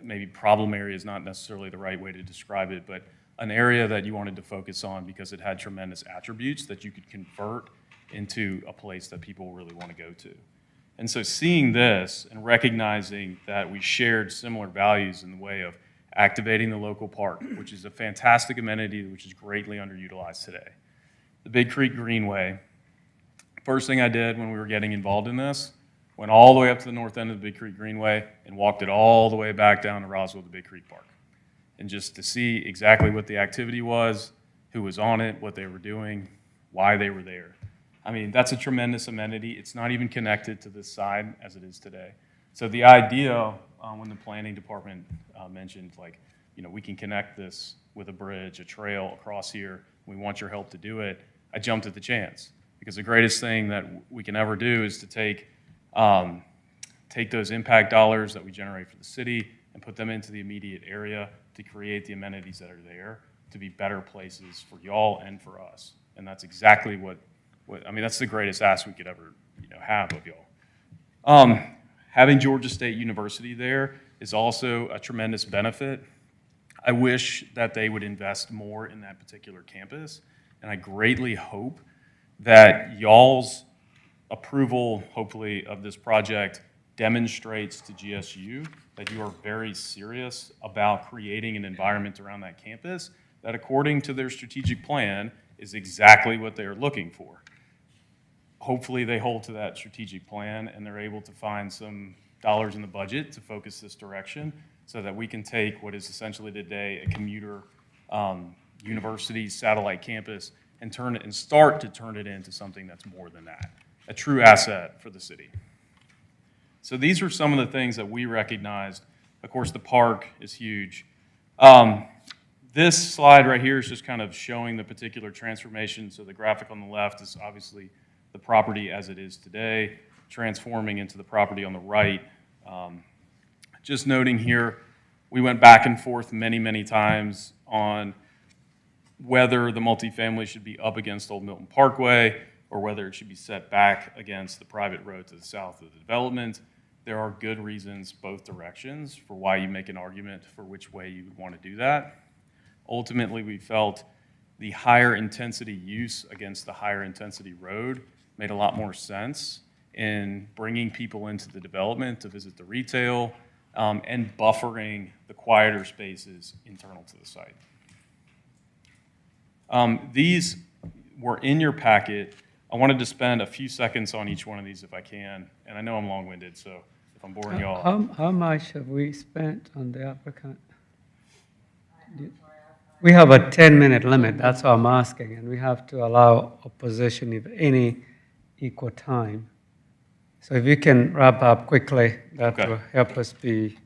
maybe problem area is not necessarily the right way to describe it, but an area that you wanted to focus on because it had tremendous attributes that you could convert into a place that people really want to go to. And so seeing this and recognizing that we shared similar values in the way of activating the local park, which is a fantastic amenity which is greatly underutilized today. The Big Creek Greenway, first thing I did when we were getting involved in this, went all the way up to the north end of the Big Creek Greenway and walked it all the way back down to Roswell to Big Creek Park. And just to see exactly what the activity was, who was on it, what they were doing, why they were there. I mean, that's a tremendous amenity. It's not even connected to this side as it is today. So the idea when the planning department mentioned, like, you know, we can connect this with a bridge, a trail across here, we want your help to do it, I jumped at the chance. Because the greatest thing that we can ever do is to take those impact dollars that we generate for the city and put them into the immediate area to create the amenities that are there to be better places for y'all and for us. And that's exactly what I mean, that's the greatest ask we could ever, you know, have of y'all. Having Georgia State University there is also a tremendous benefit. I wish that they would invest more in that particular campus, and I greatly hope that y'all's approval, hopefully, of this project demonstrates to GSU that you are very serious about creating an environment around that campus that, according to their strategic plan, is exactly what they're looking for. Hopefully they hold to that strategic plan and they're able to find some dollars in the budget to focus this direction so that we can take what is essentially today a commuter university satellite campus and start to turn it into something that's more than that, a true asset for the city. So these are some of the things that we recognized. Of course, the park is huge. This slide right here is just kind of showing the particular transformation. So the graphic on the left is obviously the property as it is today, transforming into the property on the right. Just noting here, we went back and forth many, many times on whether the multifamily should be up against Old Milton Parkway or whether it should be set back against the private road to the south of the development. there are good reasons both directions for why you make an argument for which way you would want to do that. Ultimately, we felt the higher intensity use against the higher intensity road made a lot more sense in bringing people into the development to visit the retail and buffering the quieter spaces internal to the site. These were in your packet. I wanted to spend a few seconds on each one of these if I can, and I know I'm long-winded, so if I'm boring y'all. How much have we spent on the applicant? We have a 10-minute limit, that's what I'm asking, and we have to allow opposition, if any, equal time. So if you can wrap up quickly, that Okay. will help us be.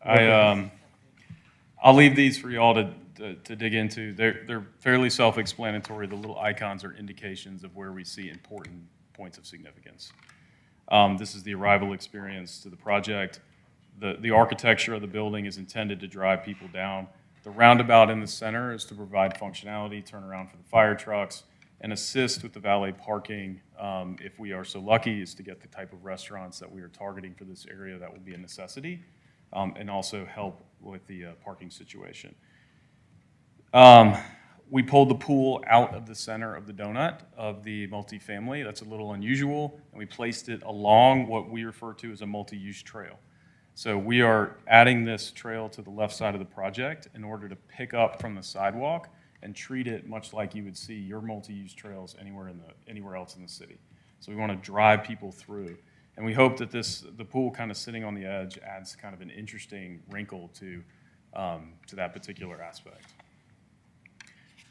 I'll leave these for y'all to dig into. They're fairly self-explanatory. The little icons are indications of where we see important points of significance. This is the arrival experience to the project. The architecture of the building is intended to drive people down. The roundabout in the center is to provide functionality, turnaround for the fire trucks, and assist with the valet parking. If we are so lucky is to get the type of restaurants that we are targeting for this area, that will be a necessity, and also help with the parking situation. We pulled the pool out of the center of the donut of the multifamily. That's a little unusual, and we placed it along what we refer to as a multi-use trail. So we are adding this trail to the left side of the project in order to pick up from the sidewalk and treat it much like you would see your multi-use trails anywhere else in the city. So we want to drive people through. And we hope that the pool kind of sitting on the edge adds kind of an interesting wrinkle to that particular aspect.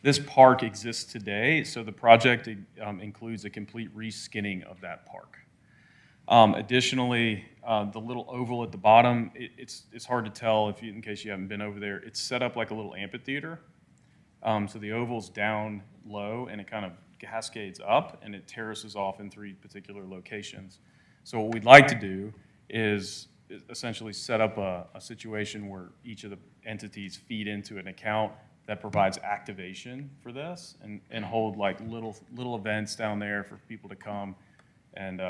This park exists today, so the project includes a complete reskinning of that park. Additionally, the little oval at the bottom, it's hard to tell in case you haven't been over there. It's set up like a little amphitheater. So the oval's down low and it kind of cascades up and it terraces off in 3 particular locations. So what we'd like to do is essentially set up a situation where each of the entities feed into an account that provides activation for this and hold like little events down there for people to come and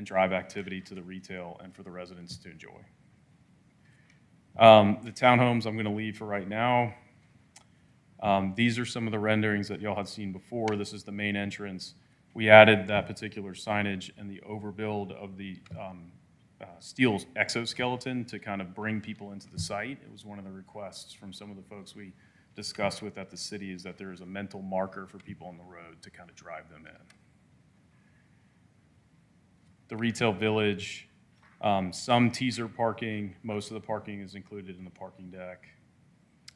drive activity to the retail and for the residents to enjoy. The townhomes I'm going to leave for right now. These are some of the renderings that y'all had seen before. This is the main entrance. We added that particular signage and the overbuild of the steel exoskeleton to kind of bring people into the site. It was one of the requests from some of the folks we discussed with at the city, is that there is a mental marker for people on the road to kind of drive them in. The retail village, some teaser parking, most of the parking is included in the parking deck.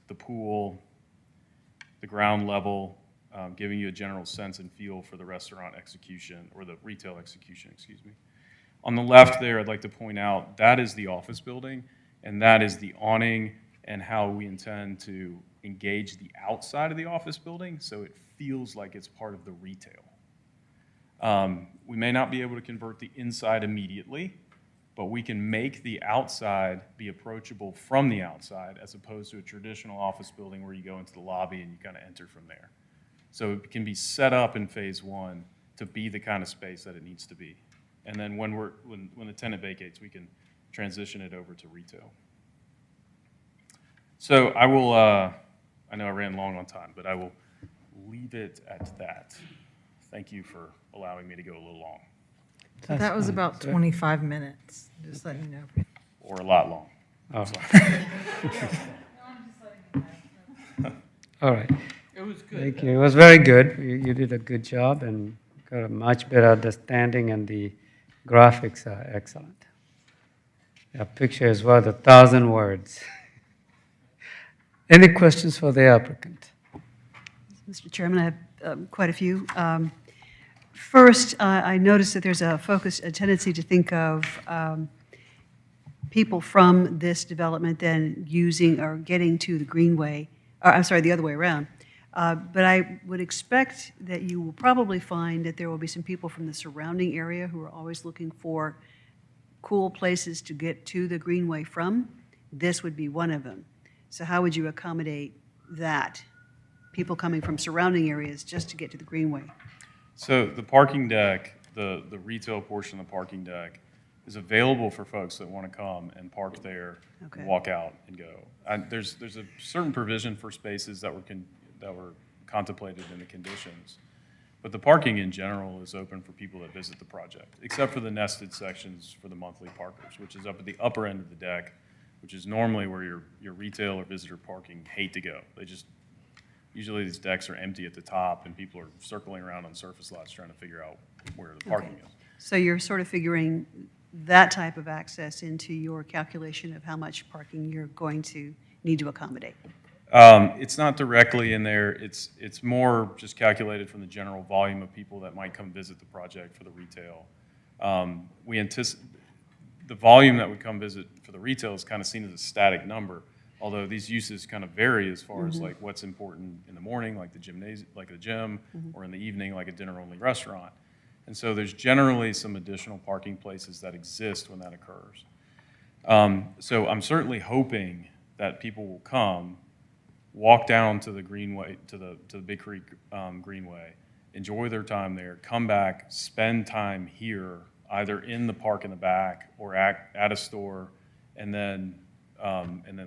The pool, the ground level, giving you a general sense and feel for the restaurant execution, or the retail execution, excuse me. On the left there, I'd like to point out, that is the office building, and that is the awning and how we intend to engage the outside of the office building so it feels like it's part of the retail. We may not be able to convert the inside immediately, but we can make the outside be approachable from the outside as opposed to a traditional office building where you go into the lobby and you kind of enter from there. So it can be set up in phase 1 to be the kind of space that it needs to be. And then when the tenant vacates, we can transition it over to retail. So I will, I know I ran long on time, but I will leave it at that. Thank you for allowing me to go a little long. So that was about 25 minutes, just letting you know. Or a lot long. Oh. All right. It was good. Thank you. It was very good. You did a good job and got a much better understanding, and the graphics are excellent. A picture is worth 1,000 words. Any questions for the applicant? Mr. Chairman, I have quite a few. First, I noticed that there's a tendency to think of people from this development then using or getting to the Greenway, or I'm sorry, the other way around. But I would expect that you will probably find that there will be some people from the surrounding area who are always looking for cool places to get to the Greenway from. This would be one of them. So how would you accommodate that? People coming from surrounding areas just to get to the Greenway? So the parking deck, the retail portion of the parking deck, is available for folks that want to come and park there, Okay. walk out and go. There's a certain provision for spaces that were contemplated in the conditions. But the parking in general is open for people that visit the project, except for the nested sections for the monthly parkers, which is up at the upper end of the deck, which is normally where your retail or visitor parking hate to go. Usually these decks are empty at the top and people are circling around on surface lots trying to figure out where the parking is. So you're sort of figuring that type of access into your calculation of how much parking you're going to need to accommodate? It's not directly in there. It's more just calculated from the general volume of people that might come visit the project for the retail. We anticipate the volume that would come visit for the retail is kind of seen as a static number, although these uses kind of vary as far as like what's important in the morning, like the gymnasium, like a gym, or in the evening, like a dinner-only restaurant. And so there's generally some additional parking places that exist when that occurs. So I'm certainly hoping that people will come, walk down to the Greenway, to the Big Creek Greenway, enjoy their time there, come back, spend time here, either in the park in the back or at a store, and then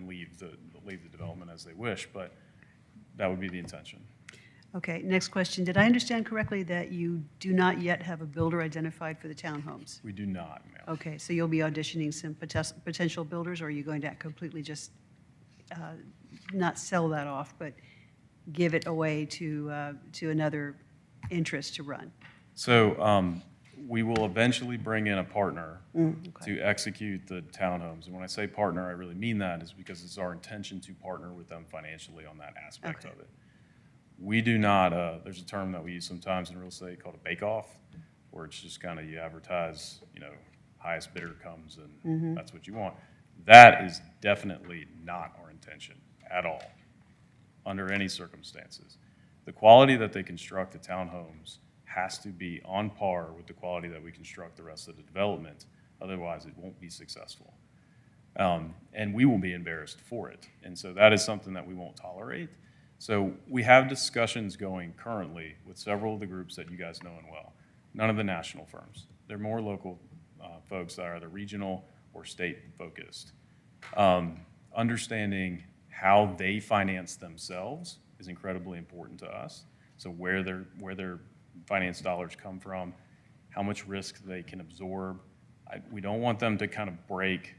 leave the development as they wish. But that would be the intention. Okay, next question. Did I understand correctly that you do not yet have a builder identified for the townhomes? We do not, ma'am. Okay, so you'll be auditioning some potential builders, or are you going to completely just not sell that off, but give it away to another interest to run? So we will eventually bring in a partner to execute the townhomes. And when I say partner, I really mean that is because it's our intention to partner with them financially on that aspect of it. We do not, there's a term that we use sometimes in real estate called a bake-off, where it's just kind of you advertise, highest bidder comes and that's what you want. That is definitely not our intention at all, under any circumstances. The quality that they construct the townhomes has to be on par with the quality that we construct the rest of the development. Otherwise, it won't be successful. And we will be embarrassed for it. And so that is something that we won't tolerate. So we have discussions going currently with several of the groups that you guys know and well. None of the national firms. They're more local folks that are either regional or state focused. Understanding how they finance themselves is incredibly important to us. So where their finance dollars come from, how much risk they can absorb. We don't want them to kind of break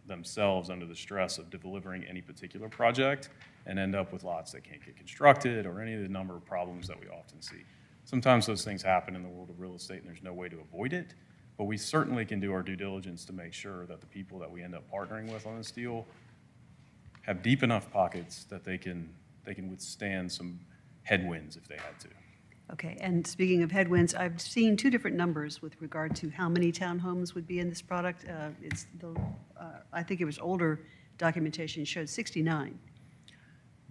themselves under the stress of delivering any particular project and end up with lots that can't get constructed or any of the number of problems that we often see. Sometimes those things happen in the world of real estate and there's no way to avoid it, but we certainly can do our due diligence to make sure that the people that we end up partnering with on this deal have deep enough pockets that they can withstand some headwinds if they had to. Okay, and speaking of headwinds, I've seen two different numbers with regard to how many townhomes would be in this product. I think it was older documentation showed 69.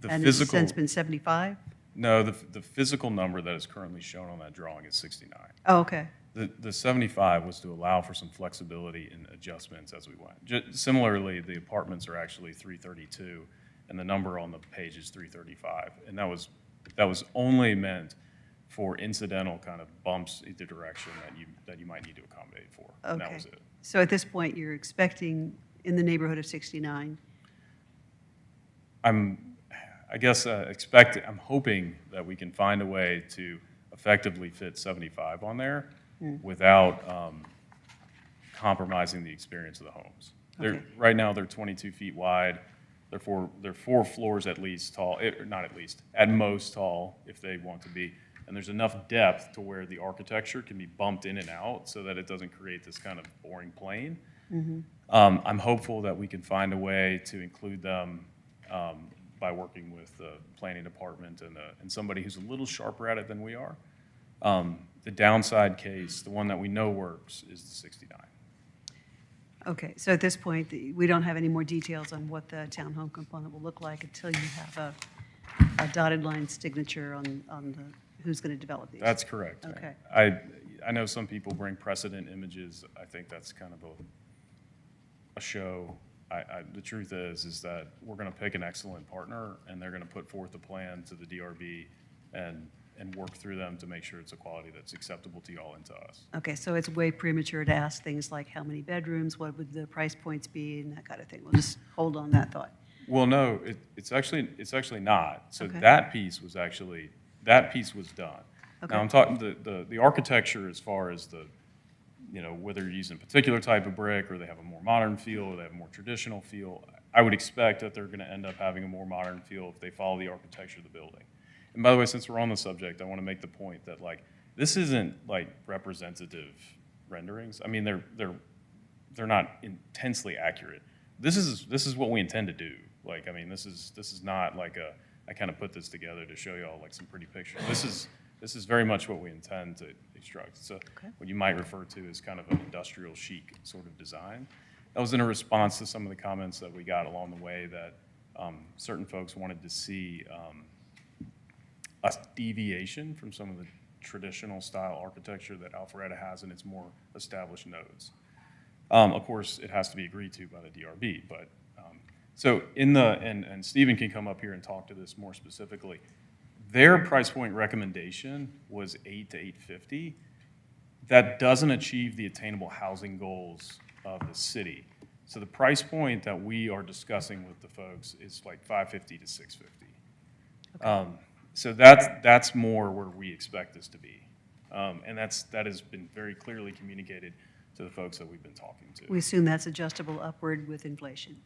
And it's since been 75? No, the physical number that is currently shown on that drawing is 69. Oh, okay. The 75 was to allow for some flexibility in adjustments as we went. Similarly, the apartments are actually 332, and the number on the page is 335. And that was only meant for incidental kind of bumps either direction that you might need to accommodate for. Okay. And that was it. So at this point, you're expecting in the neighborhood of 69? I'm hoping that we can find a way to effectively fit 75 on there without compromising the experience of the homes. Okay. Right now, they're 22 feet wide. They're four floors at least tall, not at least, at most tall if they want to be. And there's enough depth to where the architecture can be bumped in and out so that it doesn't create this kind of boring plane. I'm hopeful that we can find a way to include them by working with the planning department and somebody who's a little sharper at it than we are. The downside case, the one that we know works, is the 69. Okay, so at this point, we don't have any more details on what the townhome component will look like until you have a dotted line signature on who's going to develop these. That's correct. Okay. I know some people bring precedent images. I think that's kind of a show. The truth is that we're going to pick an excellent partner, and they're going to put forth a plan to the DRB and and work through them to make sure it's a quality that's acceptable to y'all and to us. Okay, so it's way premature to ask things like how many bedrooms, what would the price points be, and that kind of thing. We'll just hold on that thought. Well, no, it's actually not. So Okay. that piece was done. Okay. Now, I'm talking, the architecture as far as whether you're using a particular type of brick, or they have a more modern feel, or they have a more traditional feel, I would expect that they're going to end up having a more modern feel if they follow the architecture of the building. And by the way, since we're on the subject, I want to make the point that, like, this isn't like representative renderings. I mean, they're not intensely accurate. This is what we intend to do. Like, I mean, this is not like I kind of put this together to show y'all like some pretty pictures. This is very much what we intend to extract. So what you might refer to as kind of an industrial chic sort of design. That was in a response to some of the comments that we got along the way that certain folks wanted to see a deviation from some of the traditional style architecture that Alpharetta has in its more established nodes. Of course, it has to be agreed to by the DRB, but so and Stephen can come up here and talk to this more specifically. Their price point recommendation was $800 to $850. That doesn't achieve the attainable housing goals of the city. So the price point that we are discussing with the folks is like $550 to $650. Okay. So that's more where we expect this to be, and that has been very clearly communicated to the folks that we've been talking to. We assume that's adjustable upward with inflation.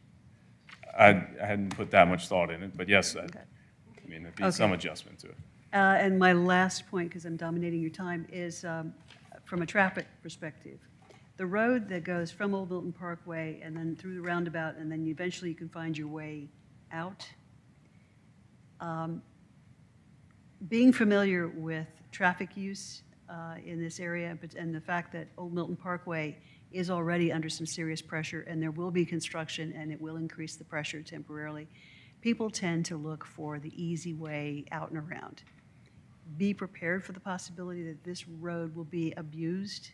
I hadn't put that much thought in it, but yes, Okay. I mean, there'd be some adjustment to it. And my last point, because I'm dominating your time, is from a traffic perspective. The road that goes from Old Milton Parkway and then through the roundabout, and then eventually you can find your way out. Being familiar with traffic use in this area and the fact that Old Milton Parkway is already under some serious pressure, and there will be construction and it will increase the pressure temporarily, people tend to look for the easy way out and around. Be prepared for the possibility that this road will be abused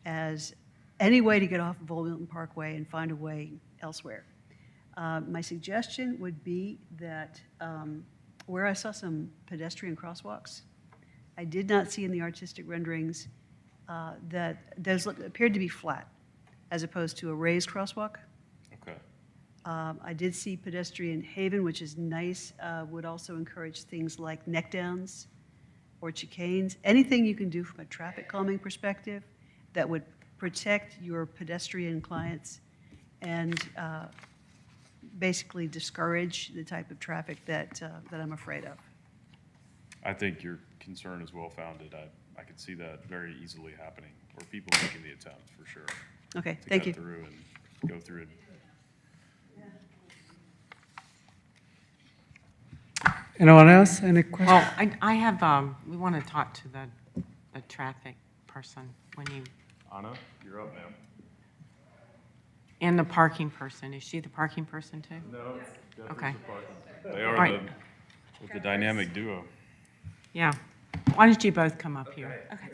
as any way to get off of Old Milton Parkway and find a way elsewhere. My suggestion would be that where I saw some pedestrian crosswalks, I did not see in the artistic renderings that those appeared to be flat as opposed to a raised crosswalk. Okay. I did see pedestrian haven, which is nice, would also encourage things like neck downs or chicanes, anything you can do from a traffic calming perspective that would protect your pedestrian clients and basically discourage the type of traffic that I'm afraid of. I think your concern is well-founded. I could see that very easily happening, or people making the attempt, for sure. Okay, to thank cut you. through and go through it. Anyone else? Any questions? Well, I have, we want to talk to the traffic person when you, Anna, you're up, ma'am. and the parking person. Is she the parking person too? No, Okay. They are Right. the dynamic duo. Yeah. Why don't you both come up here? Okay.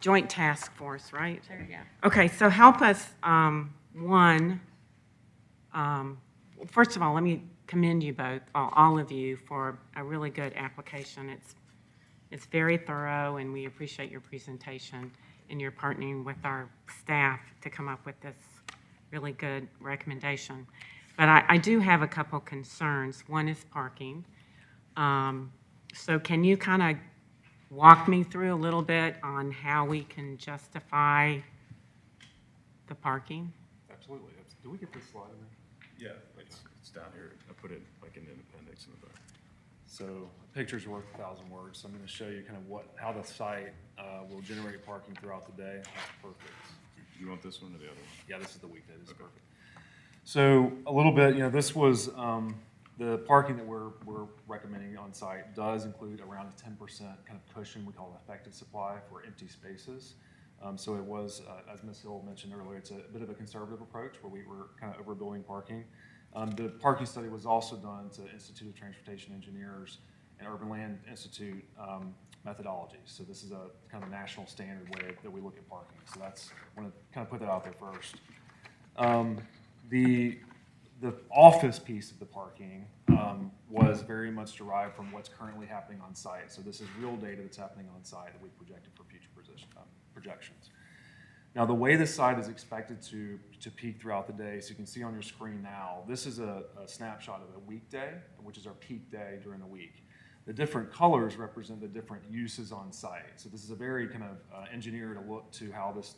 Joint task force, right? There you go. Okay, so help us, first of all, let me commend you both, all of you, for a really good application. It's very thorough, and we appreciate your presentation, and you're partnering with our staff to come up with this really good recommendation. But I do have a couple concerns. One is parking. So can you kind of walk me through a little bit on how we can justify the parking? Absolutely. Do we get this slide in there? Yeah, it's down here. I put it like in the appendix in the back. So a picture's worth 1,000 words. So I'm going to show you kind of how the site will generate parking throughout the day. That's perfect. Do you want this one or the other one? Yeah, this is the weekday. This is perfect. So a little bit, this was the parking that we're recommending on site does include around a 10% kind of cushion we call effective supply for empty spaces. So it was, as Ms. Hill mentioned earlier, it's a bit of a conservative approach where we were kind of overbuilding parking. The parking study was also done to Institute of Transportation Engineers and Urban Land Institute methodologies. So this is a kind of a national standard way that we look at parking. So I want to kind of put that out there first. the office piece of the parking was very much derived from what's currently happening on site. So this is real data that's happening on site that we've projected for future projections. Now, the way the site is expected to peak throughout the day, so you can see on your screen now, this is a snapshot of a weekday, which is our peak day during the week. The different colors represent the different uses on site. So this is a very kind of engineered look to how this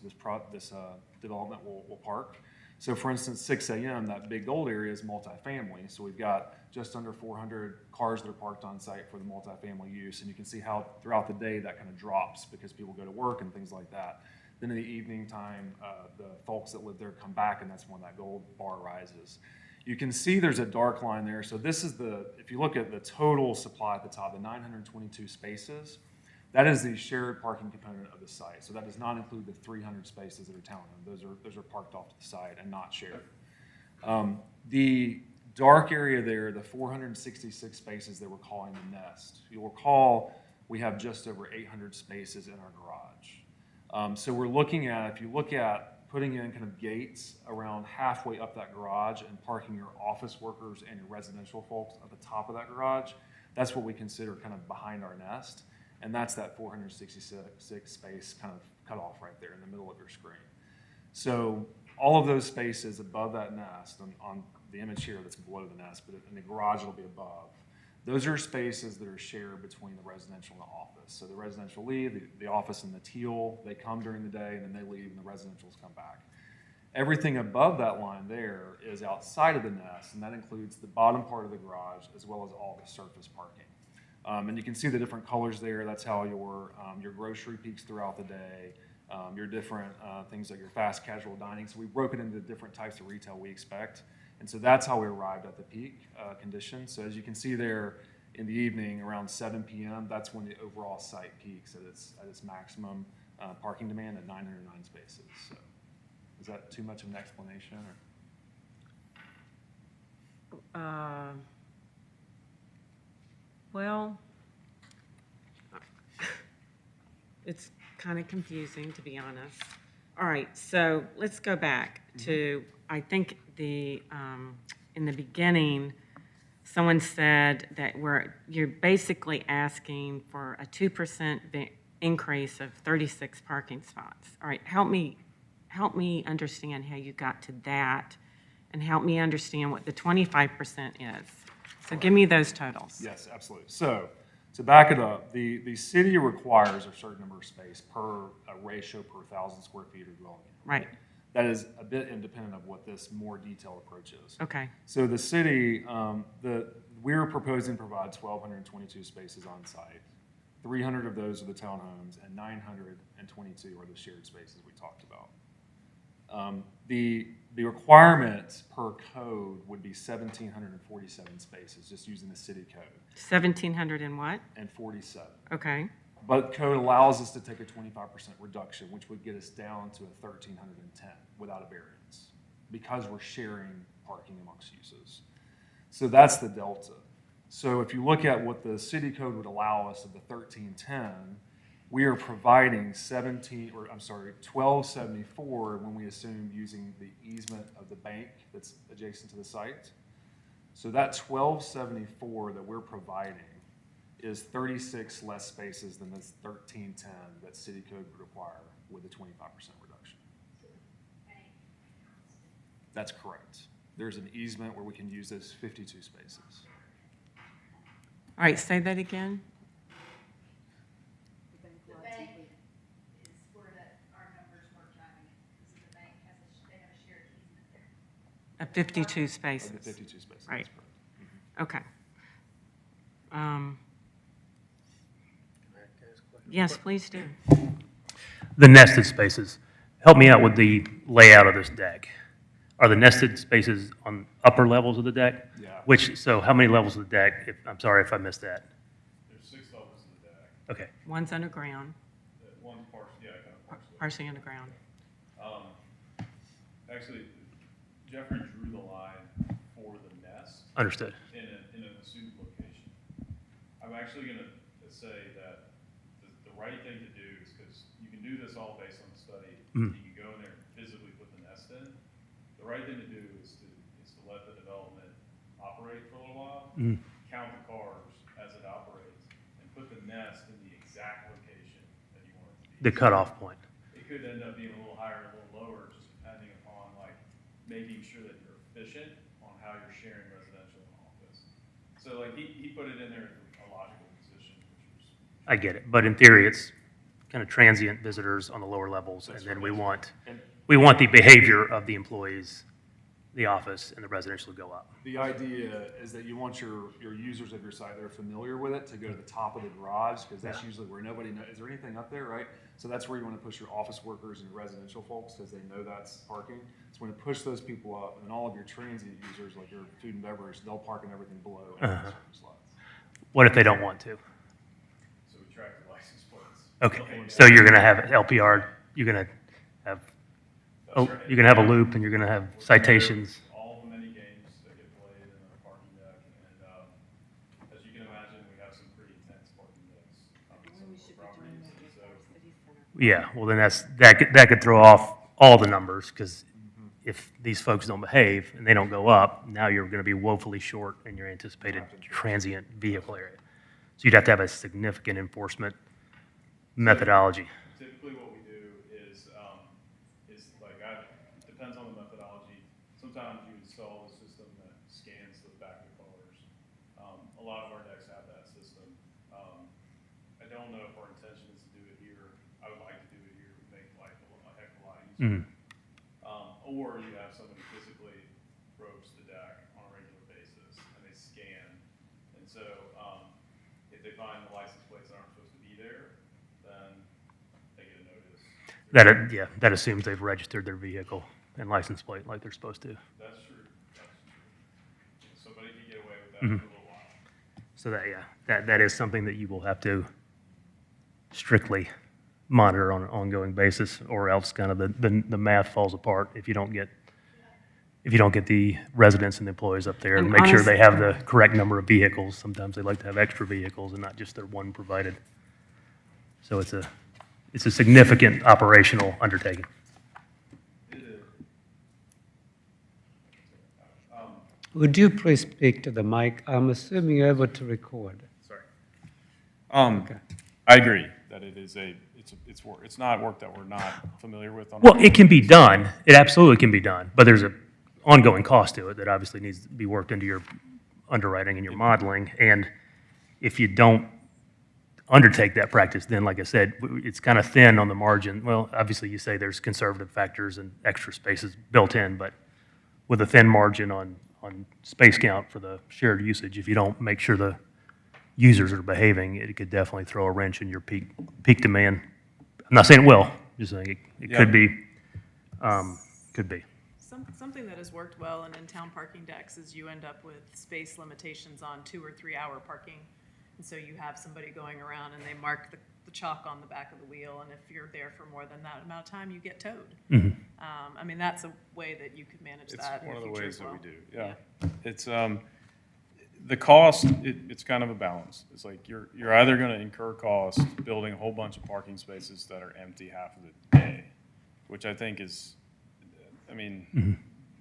development will park. So for instance, 6 a.m., that big gold area is multifamily. So we've got just under 400 cars that are parked on site for the multifamily use. And you can see how throughout the day that kind of drops because people go to work and things like that. Then in the evening time, the folks that live there come back, and that's when that gold bar rises. You can see there's a dark line there. So this is if you look at the total supply at the top, the 922 spaces, that is the shared parking component of the site. So that does not include the 300 spaces that are townhome. Those are parked off to the side and not shared. The dark area there, the 466 spaces that we're calling the nest, you'll recall we have just over 800 spaces in our garage. So we're looking at, if you look at putting in kind of gates around halfway up that garage and parking your office workers and your residential folks at the top of that garage, that's what we consider kind of behind our nest. And that's that 466 space kind of cut off right there in the middle of your screen. So all of those spaces above that nest, on the image here that's below the nest, but in the garage it'll be above, those are spaces that are shared between the residential and the office. So the residential leave, the office and the teal, they come during the day and then they leave and the residentials come back. Everything above that line there is outside of the nest, and that includes the bottom part of the garage as well as all the surface parking. And you can see the different colors there. That's how your grocery peaks throughout the day, your different things like your fast casual dining. So we broke it into different types of retail we expect. And so that's how we arrived at the peak condition. So as you can see there in the evening around 7 p.m., that's when the overall site peaks at its maximum parking demand at 909 spaces. So is that too much of an explanation? Or? Well, it's kind of confusing, to be honest. All right, so let's go back to, I think in the beginning, someone said that you're basically asking for a 2% increase of 36 parking spots. All right, help me understand how you got to that, and help me understand what the 25% is. So give me those totals. Yes, absolutely. So to back it up, the city requires a certain number of space per ratio per 1,000 square feet of dwelling unit. Right. That is a bit independent of what this more detailed approach is. Okay. So the city, we're proposing to provide 1,222 spaces on site. 300 of those are the townhomes, and 922 are the shared spaces we talked about. The requirement per code would be 1,747 spaces, just using the city code. 1,700 and what? And 47. Okay. But code allows us to take a 25% reduction, which would get us down to a 1,310 without a variance, because we're sharing parking amongst uses. So that's the delta. So if you look at what the city code would allow us of the 1,310, we are providing 1,274 when we assume using the easement of the bank that's adjacent to the site. So that 1,274 that we're providing is 36 less spaces than this 1,310 that city code would require with a 25% reduction. That's correct. There's an easement where we can use those 52 spaces. All right, say that again. Of 52 spaces. Of the 52 spaces. Right. Mm-hmm. Okay. Yes, please do. The nested spaces. Help me out with the layout of this deck. Are the nested spaces on upper levels of the deck? Yeah. So how many levels of the deck? I'm sorry if I missed that. There's 6 levels of the deck. Okay. One's underground, One partial, yeah, kind of partially. partially underground. Actually, Jeffrey drew the line for the nest Understood. in an assumed location. I'm actually going to say that the right thing to do is, because you can do this all based on the study, you can go in there and physically put the nest in. The right thing to do is to let the developer operate for a little while, count the cars as it operates, and put the nest in the exact location that you want it to be. The cutoff point. It could end up being a little higher, a little lower, just depending upon like making sure that you're efficient on how you're sharing residential and office. So like he put it in there in a logical position, which was. I get it, but in theory, it's kind of transient visitors on the lower levels, and then we want the behavior of the employees, the office, and the residential to go up. The idea is that you want your users of your site that are familiar with it to go to the top of the garage, because that's usually where nobody knows, is there anything up there, right? So that's where you want to push your office workers and residential folks, because they know that's parking. So when you push those people up, and all of your transient users, like your food and beverage, they'll park in everything below in certain slots. What if they don't want to? So we track the license plates. Okay, so you're going to have LPR, you're going to have, you're going to have a loop, and you're going to have citations. All the many games that get played in the parking deck, and as you can imagine, we have some pretty intense parking decks on some of the properties. So Yeah, well, then that could throw off all the numbers, because if these folks don't behave and they don't go up, now you're going to be woefully short in your anticipated transient vehicle area. So you'd have to have a significant enforcement methodology. typically what we do is like, depends on the methodology. Sometimes you install a system that scans the back of the cars. A lot of our decks have that system. I don't know if our intention is to do it here. I would like to do it here. It would make life a heck of a lot easier. Or you have somebody physically ropes the deck on a regular basis and they scan. And so if they find the license plates that aren't supposed to be there, then they get a notice. That assumes they've registered their vehicle and license plate like they're supposed to. That's true. Somebody can get away with that for a little while. So that is something that you will have to strictly monitor on an ongoing basis, or else kind of the math falls apart if you don't get the residents and the employees up there and make sure they have the correct number of vehicles. Sometimes they like to have extra vehicles and not just their one provided. So it's a significant operational undertaking. Would you please speak to the mic? I'm assuming you're able to record. Sorry. I agree that it's not work that we're not familiar with. Well, it can be done. It absolutely can be done, but there's an ongoing cost to it that obviously needs to be worked into your underwriting and your modeling. And if you don't undertake that practice, then, like I said, it's kind of thin on the margin. Well, obviously, you say there's conservative factors and extra spaces built in, but with a thin margin on space count for the shared usage, if you don't make sure the users are behaving, it could definitely throw a wrench in your peak demand. I'm not saying it will, just saying it could be. Could be. Something that has worked well in in-town parking decks is you end up with space limitations on 2 or 3 hour parking. And so you have somebody going around and they mark the chalk on the back of the wheel, and if you're there for more than that amount of time, you get towed. I mean, that's a way that you could manage that in the future as well. It's one of the ways that we do, yeah. It's, the cost, it's kind of a balance. It's like you're either going to incur costs building a whole bunch of parking spaces that are empty half of the day, which I think is, I mean,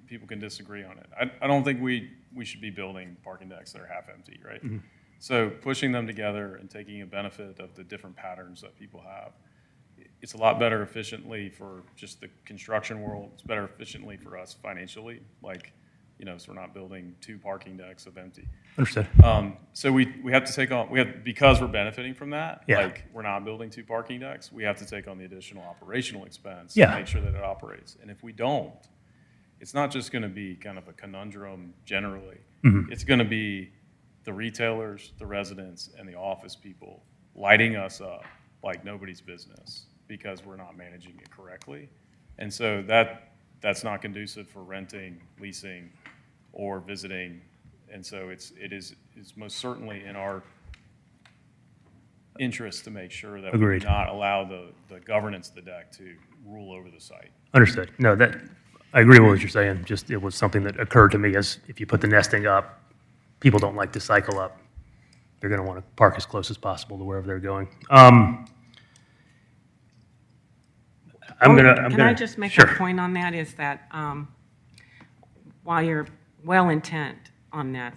people can disagree on it. I don't think we should be building parking decks that are half empty, right? So pushing them together and taking a benefit of the different patterns that people have, it's a lot better efficiently for just the construction world. It's better efficiently for us financially, like, so we're not building 2 parking decks of empty. Understood. So we have to take on, because we're benefiting from that, Yeah. like we're not building 2 parking decks, we have to take on the additional operational expense Yeah. to make sure that it operates. And if we don't, it's not just going to be kind of a conundrum generally. It's going to be the retailers, the residents, and the office people lighting us up like nobody's business because we're not managing it correctly. And so that's not conducive for renting, leasing, or visiting. And so it is most certainly in our interest to make sure that we Agreed. do not allow the governance of the deck to rule over the site. Understood. No, I agree with what you're saying. Just it was something that occurred to me as if you put the nesting up, people don't like to cycle up. They're going to want to park as close as possible to wherever they're going. Can I just make sure. a point on that, is that while you're well intent on this.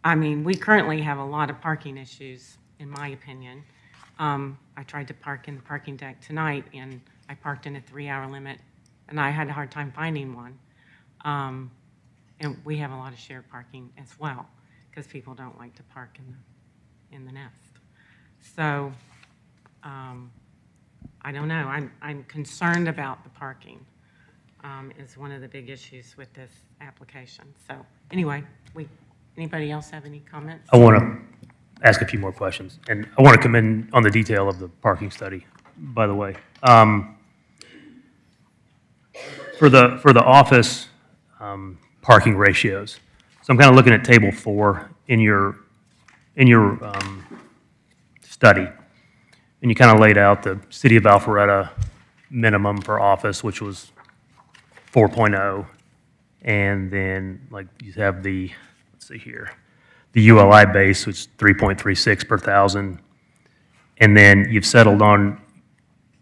I mean, we currently have a lot of parking issues, in my opinion. I tried to park in the parking deck tonight, and I parked in a 3-hour limit, and I had a hard time finding one. And we have a lot of shared parking as well, because people don't like to park in the nest. So, I don't know. I'm concerned about the parking. Is one of the big issues with this application. So, anyway, anybody else have any comments? I want to ask a few more questions, and I want to commend on the detail of the parking study, by the way. For the office parking ratios, so I'm kind of looking at table 4 in your study, and you kind of laid out the city of Alpharetta minimum for office, which was 4.0, and then like you have the, let's see here, the ULI base, which is 3.36 per thousand, and then you've settled on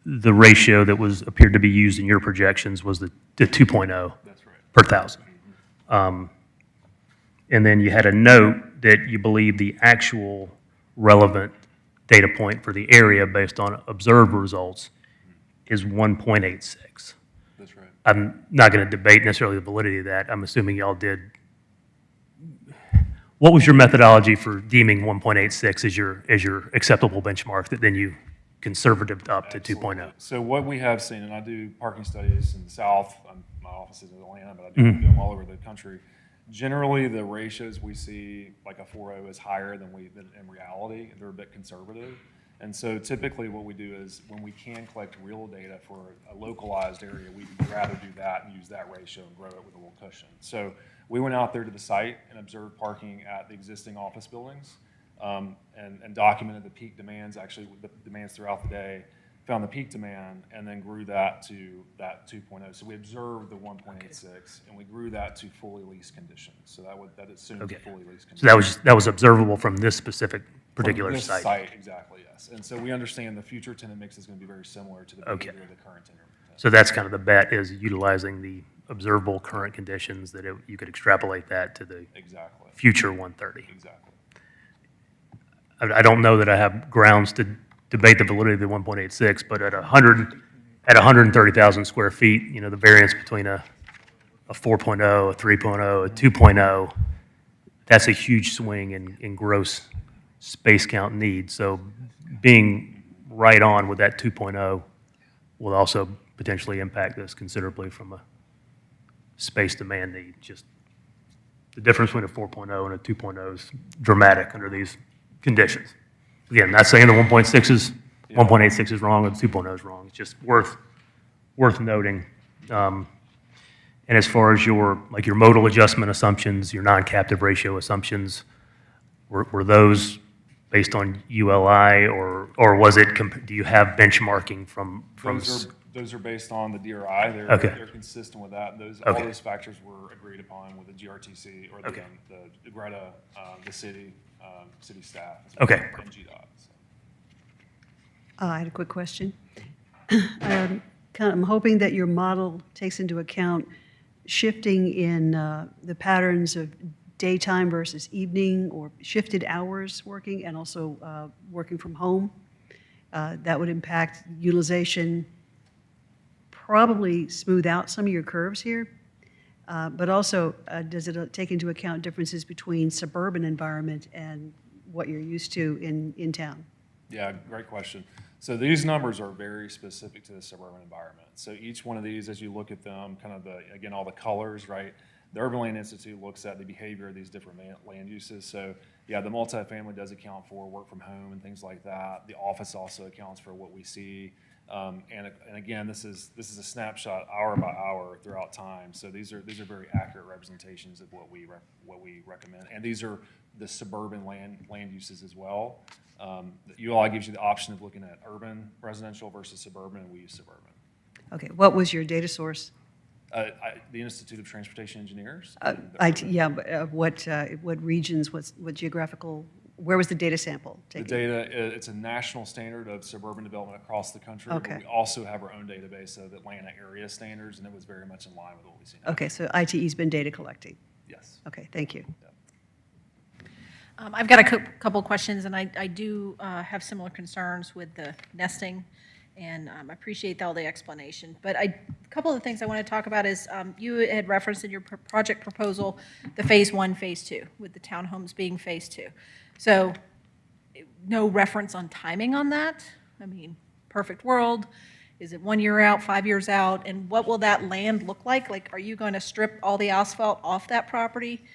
the ratio that appeared to be used in your projections was the 2.0 That's right. per thousand. And then you had a note that you believe the actual relevant data point for the area based on observed results is 1.86. That's right. I'm not going to debate necessarily the validity of that. I'm assuming y'all did. What was your methodology for deeming 1.86 as your acceptable benchmark that then you conservative up to 2.0? So what we have seen, and I do parking studies in the South, my office is in Atlanta, but I do them all over the country. Generally, the ratios we see, like a 4.0, is higher than in reality. They're a bit conservative. And so typically what we do is when we can collect real data for a localized area, we'd rather do that and use that ratio and grow it with a little cushion. So we went out there to the site and observed parking at the existing office buildings and documented the peak demands, actually the demands throughout the day, found the peak demand, and then grew that to that 2.0. So we observed the 1.86, and we grew that to fully leased conditions. So that assumes fully leased conditions. So that was observable from this specific particular From this site. site, exactly, yes. And so we understand the future tenant mix is going to be very similar to the behavior of the current tenant. So that's kind of the bet, is utilizing the observable current conditions that you could extrapolate that to the future 130. Exactly. I don't know that I have grounds to debate the validity of the 1.86, but at 130,000 square feet, you know, the variance between a 4.0, a 3.0, a 2.0, that's a huge swing in gross space count need. So being right on with that 2.0 will also potentially impact this considerably from a space demand need. Just the difference between a 4.0 and a 2.0 is dramatic under these conditions. Again, not saying the 1.86 is wrong or the 2.0 is wrong. It's just worth noting. And as far as your modal adjustment assumptions, your non-captive ratio assumptions, were those based on ULI or was it? Do you have benchmarking from? Those are based on the DRI. They're consistent with that. All those factors were agreed upon with the GRTC or the Greta, the city staff. And GDOT. So. I had a quick question. I'm hoping that your model takes into account shifting in the patterns of daytime versus evening or shifted hours working and also working from home. That would impact utilization, probably smooth out some of your curves here. But also, does it take into account differences between suburban environment and what you're used to in town? Yeah, great question. So these numbers are very specific to the suburban environment. So each one of these, as you look at them, kind of again, all the colors, right? The Urban Land Institute looks at the behavior of these different land uses. So yeah, the multifamily does account for work from home and things like that. The office also accounts for what we see. And again, this is a snapshot hour by hour throughout time. So these are very accurate representations of what we recommend. And these are the suburban land uses as well. The ULI gives you the option of looking at urban residential versus suburban, and we use suburban. Okay, what was your data source? The Institute of Transportation Engineers. What regions, what geographical, where was the data sample taken? The data, it's a national standard of suburban development across the country. Okay. But we also have our own database of Atlanta area standards, and it was very much in line with what we see now. Okay, so ITE's been data collecting. Yes. Okay, thank you. I've got a couple questions, and I do have similar concerns with the nesting, and I appreciate all the explanation. But a couple of the things I want to talk about is you had referenced in your project proposal the phase 1, phase 2, with the townhomes being phase 2. So no reference on timing on that? I mean, perfect world, is it 1 year out, 5 years out? And what will that land look like? Like, are you going to strip all the asphalt off that property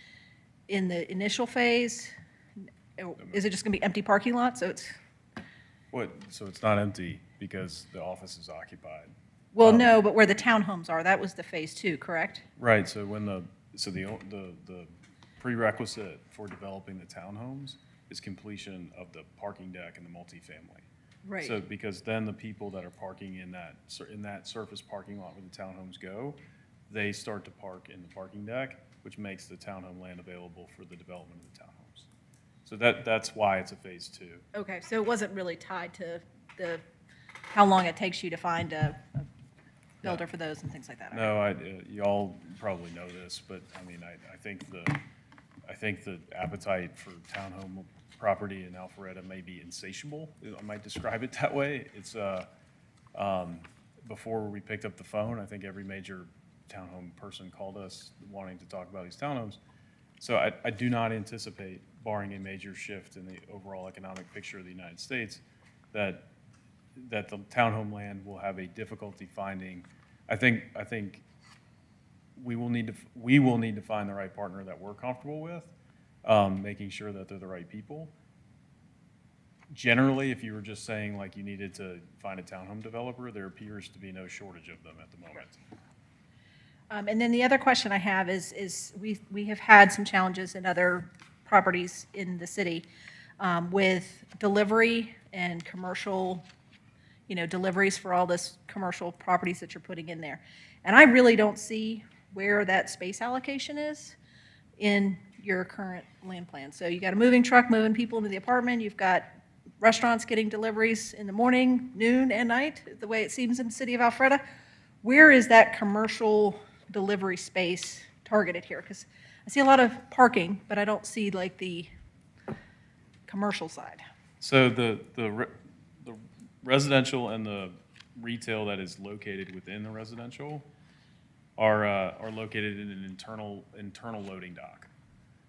in the initial phase? Is it just going to be empty parking lot? So it's, So it's not empty because the office is occupied. well, no, but where the townhomes are, that was the phase 2, correct? Right, so when the prerequisite for developing the townhomes is completion of the parking deck and the multifamily. Right. So because then the people that are parking in that surface parking lot where the townhomes go, they start to park in the parking deck, which makes the townhome land available for the development of the townhomes. So that's why it's a phase 2. Okay, so it wasn't really tied to how long it takes you to find a builder for those and things like that? No, y'all probably know this, but I mean, I think the appetite for townhome property in Alpharetta may be insatiable. I might describe it that way. It's before we picked up the phone, I think every major townhome person called us wanting to talk about these townhomes. So I do not anticipate, barring a major shift in the overall economic picture of the United States, that the townhome land will have a difficulty finding. I think we will need to find the right partner that we're comfortable with, making sure that they're the right people. Generally, if you were just saying like you needed to find a townhome developer, there appears to be no shortage of them at the moment. And then the other question I have is we have had some challenges in other properties in the city with delivery and commercial, deliveries for all this commercial properties that you're putting in there. And I really don't see where that space allocation is in your current land plan. So you got a moving truck moving people into the apartment, you've got restaurants getting deliveries in the morning, noon, and night, the way it seems in the city of Alpharetta. Where is that commercial delivery space targeted here? Because I see a lot of parking, but I don't see like the commercial side. So the residential and the retail that is located within the residential are located in an internal loading dock.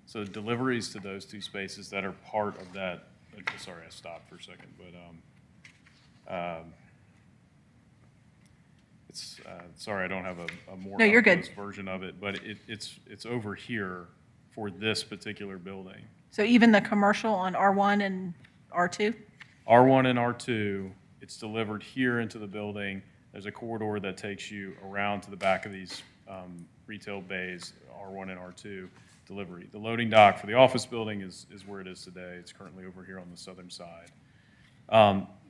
So deliveries to those two spaces that are part of that. Sorry, I stopped for a second, but it's sorry, I don't have a more No, you're good. up-close version of it, but it's over here for this particular building. So even the commercial on R1 and R2? R1 and R2, it's delivered here into the building. There's a corridor that takes you around to the back of these retail bays, R1 and R2 delivery. The loading dock for the office building is where it is today. It's currently over here on the southern side.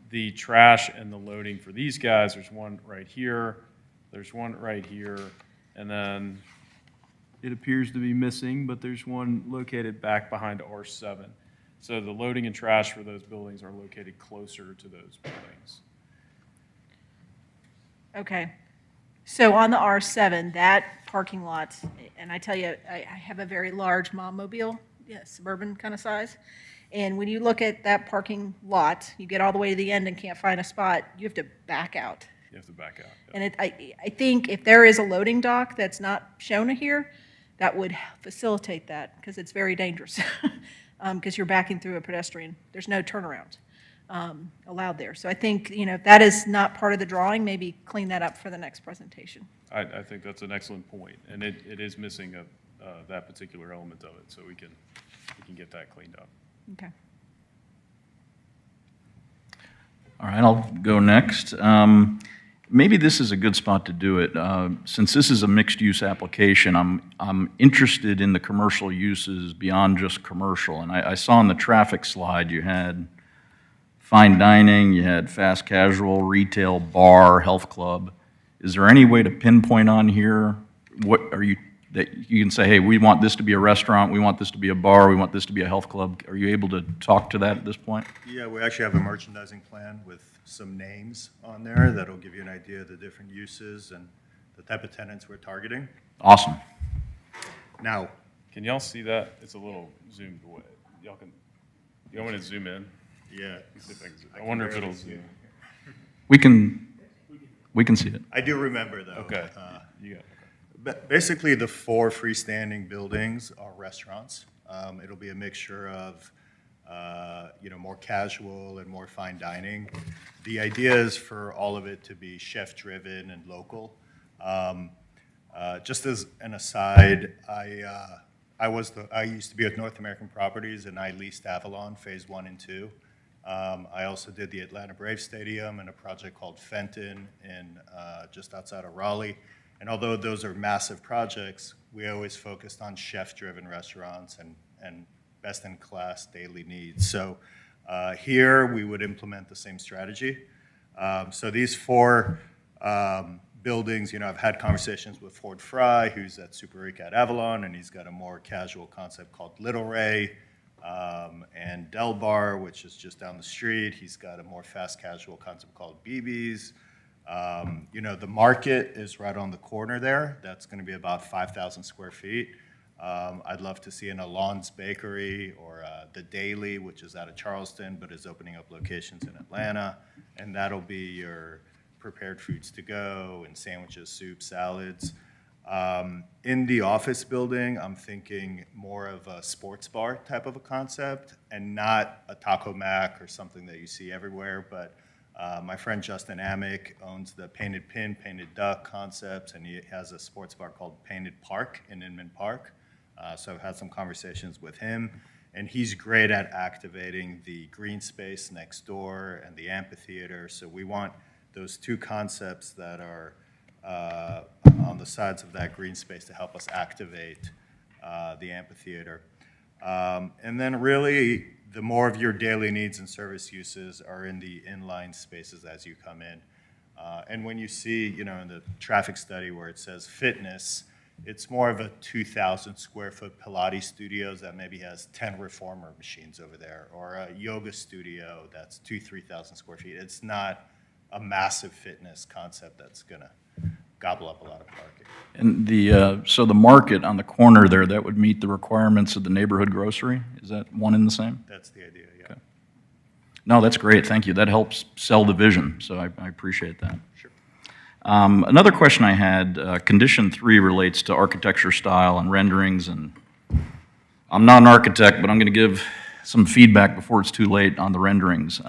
The trash and the loading for these guys, there's one right here, there's one right here, and then it appears to be missing, but there's one located back behind R7. So the loading and trash for those buildings are located closer to those buildings. Okay. So on the R7, that parking lot, and I tell you, I have a very large mom-mobile, suburban kind of size. And when you look at that parking lot, you get all the way to the end and can't find a spot, you have to back out. You have to back out. Yeah. And I think if there is a loading dock that's not shown here, that would facilitate that, because it's very dangerous, because you're backing through a pedestrian. There's no turnaround allowed there. So I think, if that is not part of the drawing, maybe clean that up for the next presentation. I think that's an excellent point, and it is missing that particular element of it, so we can get that cleaned up. Okay. All right, I'll go next. Maybe this is a good spot to do it. Since this is a mixed-use application, I'm interested in the commercial uses beyond just commercial. And I saw in the traffic slide you had fine dining, you had fast casual, retail, bar, health club. Is there any way to pinpoint on here that you can say, hey, we want this to be a restaurant, we want this to be a bar, we want this to be a health club? Are you able to talk to that at this point? Yeah, we actually have a merchandising plan with some names on there that'll give you an idea of the different uses and the type of tenants we're targeting. Awesome. Now, Can y'all see that? It's a little zoomed away. Y'all want me to zoom in? Yeah. See if I can zoom. I wonder if it'll zoom. We can see it. I do remember, though. Okay. You got it. Basically, the 4 freestanding buildings are restaurants. It'll be a mixture of, more casual and more fine dining. The idea is for all of it to be chef-driven and local. Just as an aside, I used to be with North American Properties, and I leased Avalon Phase 1 and 2. I also did the Atlanta Braves Stadium and a project called Fenton in just outside of Raleigh. And although those are massive projects, we always focused on chef-driven restaurants and best-in-class daily needs. So here, we would implement the same strategy. So these 4 buildings, I've had conversations with Ford Fry, who's at Superica at Avalon, and he's got a more casual concept called Little Ray, and Del Bar, which is just down the street. He's got a more fast casual concept called BB's. The market is right on the corner there. That's going to be about 5,000 square feet. I'd love to see an Alon's Bakery or The Daily, which is out of Charleston, but is opening up locations in Atlanta. And that'll be your prepared foods to go and sandwiches, soup, salads. In the office building, I'm thinking more of a sports bar type of a concept and not a Taco Mac or something that you see everywhere, but my friend Justin Amick owns the Painted Pin, Painted Duck concepts, and he has a sports bar called Painted Park in Inman Park. So I've had some conversations with him, and he's great at activating the green space next door and the amphitheater. So we want those 2 concepts that are on the sides of that green space to help us activate the amphitheater. And then really, the more of your daily needs and service uses are in the inline spaces as you come in. And when you see, in the traffic study where it says fitness, it's more of a 2,000 square foot Pilates studios that maybe has 10 reformer machines over there, or a yoga studio that's 3,000 square feet. It's not a massive fitness concept that's gonna gobble up a lot of parking. And so the market on the corner there, that would meet the requirements of the neighborhood grocery? Is that one and the same? That's the idea, yeah. Okay. No, that's great, thank you. That helps sell the vision, so I appreciate that. Sure. Another question I had, condition 3 relates to architecture style and renderings, and I'm not an architect, but I'm going to give some feedback before it's too late on the renderings.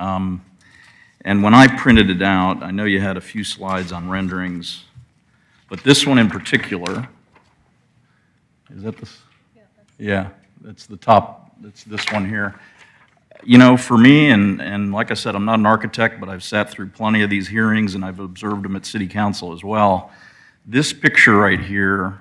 And when I printed it out, I know you had a few slides on renderings, but this one in particular, is that this? Yeah, that's the top, that's this one here. For me, and like I said, I'm not an architect, but I've sat through plenty of these hearings and I've observed them at City Council as well. This picture right here,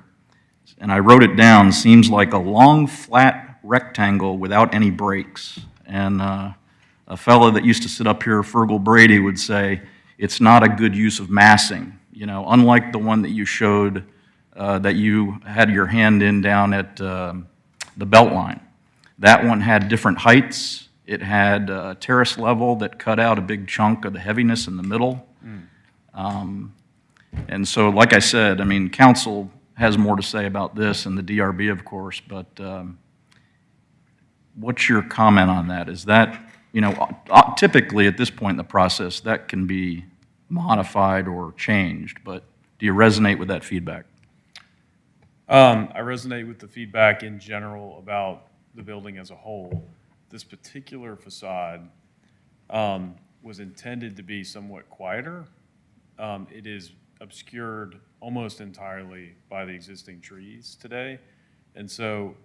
and I wrote it down, seems like a long, flat rectangle without any breaks. And a fellow that used to sit up here, Fergal Brady, would say, it's not a good use of massing. Unlike the one that you showed, that you had your hand in down at the Beltline. That one had different heights. It had a terrace level that cut out a big chunk of the heaviness in the middle. And so, like I said, council has more to say about this and the DRB, of course, but what's your comment on that? Is that, typically at this point in the process, that can be modified or changed, but do you resonate with that feedback? I resonate with the feedback in general about the building as a whole. This particular facade was intended to be somewhat quieter. It is obscured almost entirely by the existing trees today. And so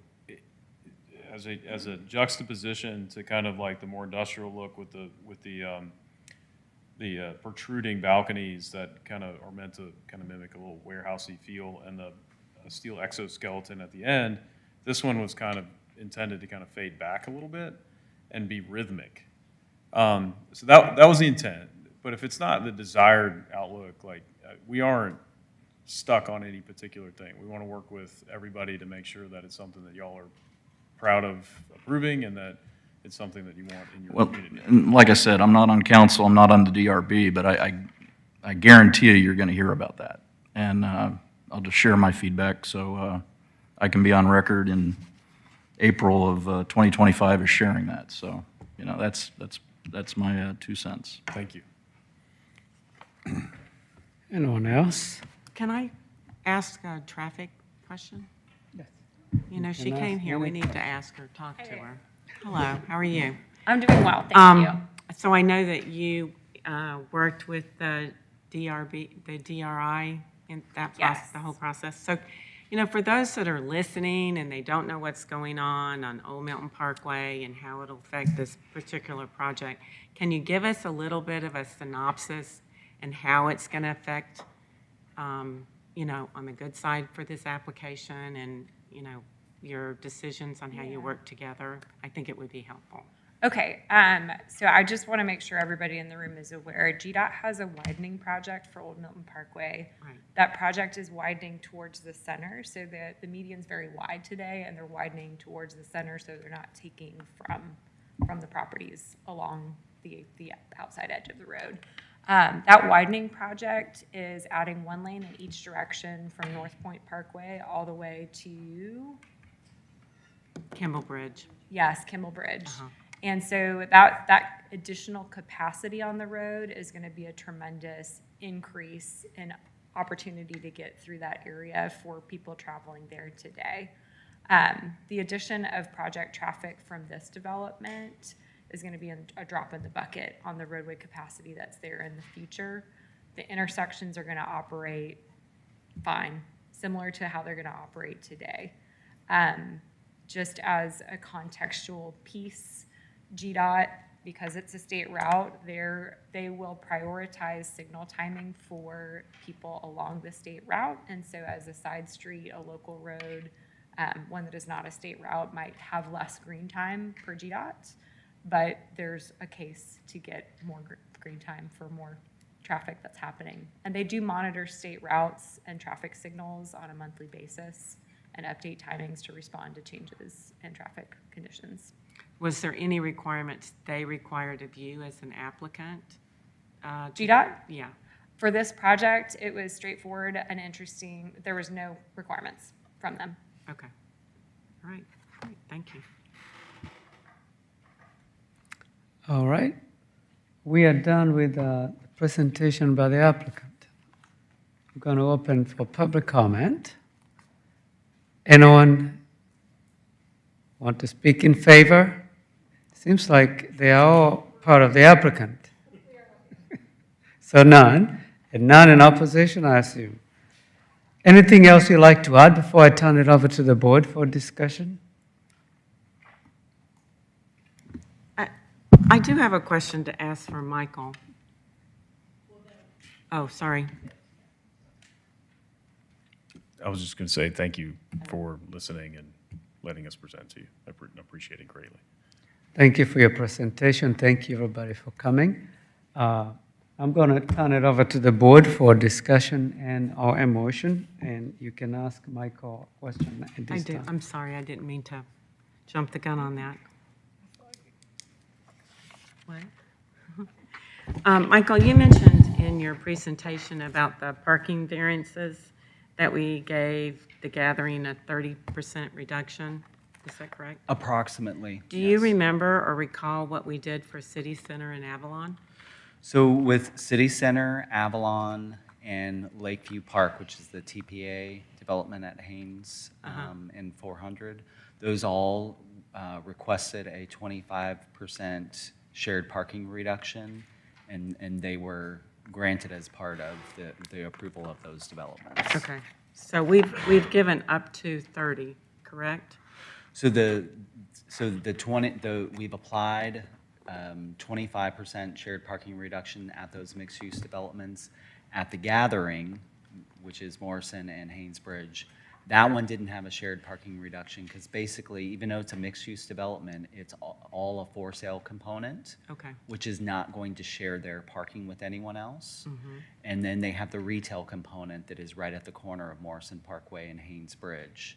as a juxtaposition to kind of like the more industrial look with the protruding balconies that kind of are meant to kind of mimic a little warehousey feel and the steel exoskeleton at the end, this one was kind of intended to kind of fade back a little bit and be rhythmic. So that was the intent. But if it's not the desired outlook, we aren't stuck on any particular thing. We want to work with everybody to make sure that it's something that y'all are proud of approving and that it's something that you want in your community. And like I said, I'm not on council, I'm not on the DRB, but I guarantee you're going to hear about that. And I'll just share my feedback. So I can be on record in April of 2025 as sharing that. So, you know, that's my 2 cents. Thank you. Anyone else? Can I ask a traffic question? Yes. You know, she can came ask here, we any- need to ask her, talk to her. Hello, how are you? I'm doing well, thank you. So I know that you worked with the DRI in that process, Yes. the whole process. So, you know, for those that are listening and they don't know what's going on Old Mountain Parkway and how it'll affect this particular project, can you give us a little bit of a synopsis and how it's going to affect, you know, on the good side for this application and, you know, your decisions on how you work together? I think it would be helpful. Okay, so I just want to make sure everybody in the room is aware, GDOT has a widening project for Old Milton Parkway. Right. That project is widening towards the center, so the median's very wide today, and they're widening towards the center, so they're not taking from the properties along the outside edge of the road. That widening project is adding 1 lane in each direction from North Point Parkway all the way to, Kimball Bridge. yes, Kimball Bridge. Uh-huh. And so that additional capacity on the road is going to be a tremendous increase in opportunity to get through that area for people traveling there today. The addition of project traffic from this development is going to be a drop in the bucket on the roadway capacity that's there in the future. The intersections are going to operate fine, similar to how they're going to operate today. Just as a contextual piece, GDOT, because it's a state route, they will prioritize signal timing for people along the state route. And so as a side street, a local road, one that is not a state route might have less green time per GDOT, but there's a case to get more green time for more traffic that's happening. And they do monitor state routes and traffic signals on a monthly basis and update timings to respond to changes in traffic conditions. Was there any requirements they required of you as an applicant? GDOT? Yeah. For this project, it was straightforward and interesting. There was no requirements from them. Okay. All right. Great. Thank you. All right. We are done with the presentation by the applicant. I'm going to open for public comment. Anyone want to speak in favor? Seems like they are all part of the applicant. So none, and none in opposition, I assume. Anything else you'd like to add before I turn it over to the board for discussion? I do have a question to ask for Michael. Oh, sorry. I was just going to say thank you for listening and letting us present to you. I appreciate it greatly. Thank you for your presentation. Thank you, everybody, for coming. I'm going to turn it over to the board for discussion and or emotion, and you can ask Michael a question at this time. I'm sorry, I didn't mean to jump the gun on that. What? Michael, you mentioned in your presentation about the parking variances that we gave the gathering a 30% reduction. Is that correct? Approximately. Do you remember or recall what we did for City Center in Avalon? So with City Center, Avalon, and Lakeview Park, which is the TPA development at Haynes in 400, those all requested a 25% shared parking reduction, and they were granted as part of the approval of those developments. Okay. So we've given up to 30, correct? So we've applied 25% shared parking reduction at those mixed-use developments. At the gathering, which is Morrison and Haynesbridge, that one didn't have a shared parking reduction because basically, even though it's a mixed-use development, it's all a for-sale component, Okay. which is not going to share their parking with anyone else. And then they have the retail component that is right at the corner of Morrison Parkway and Haynesbridge.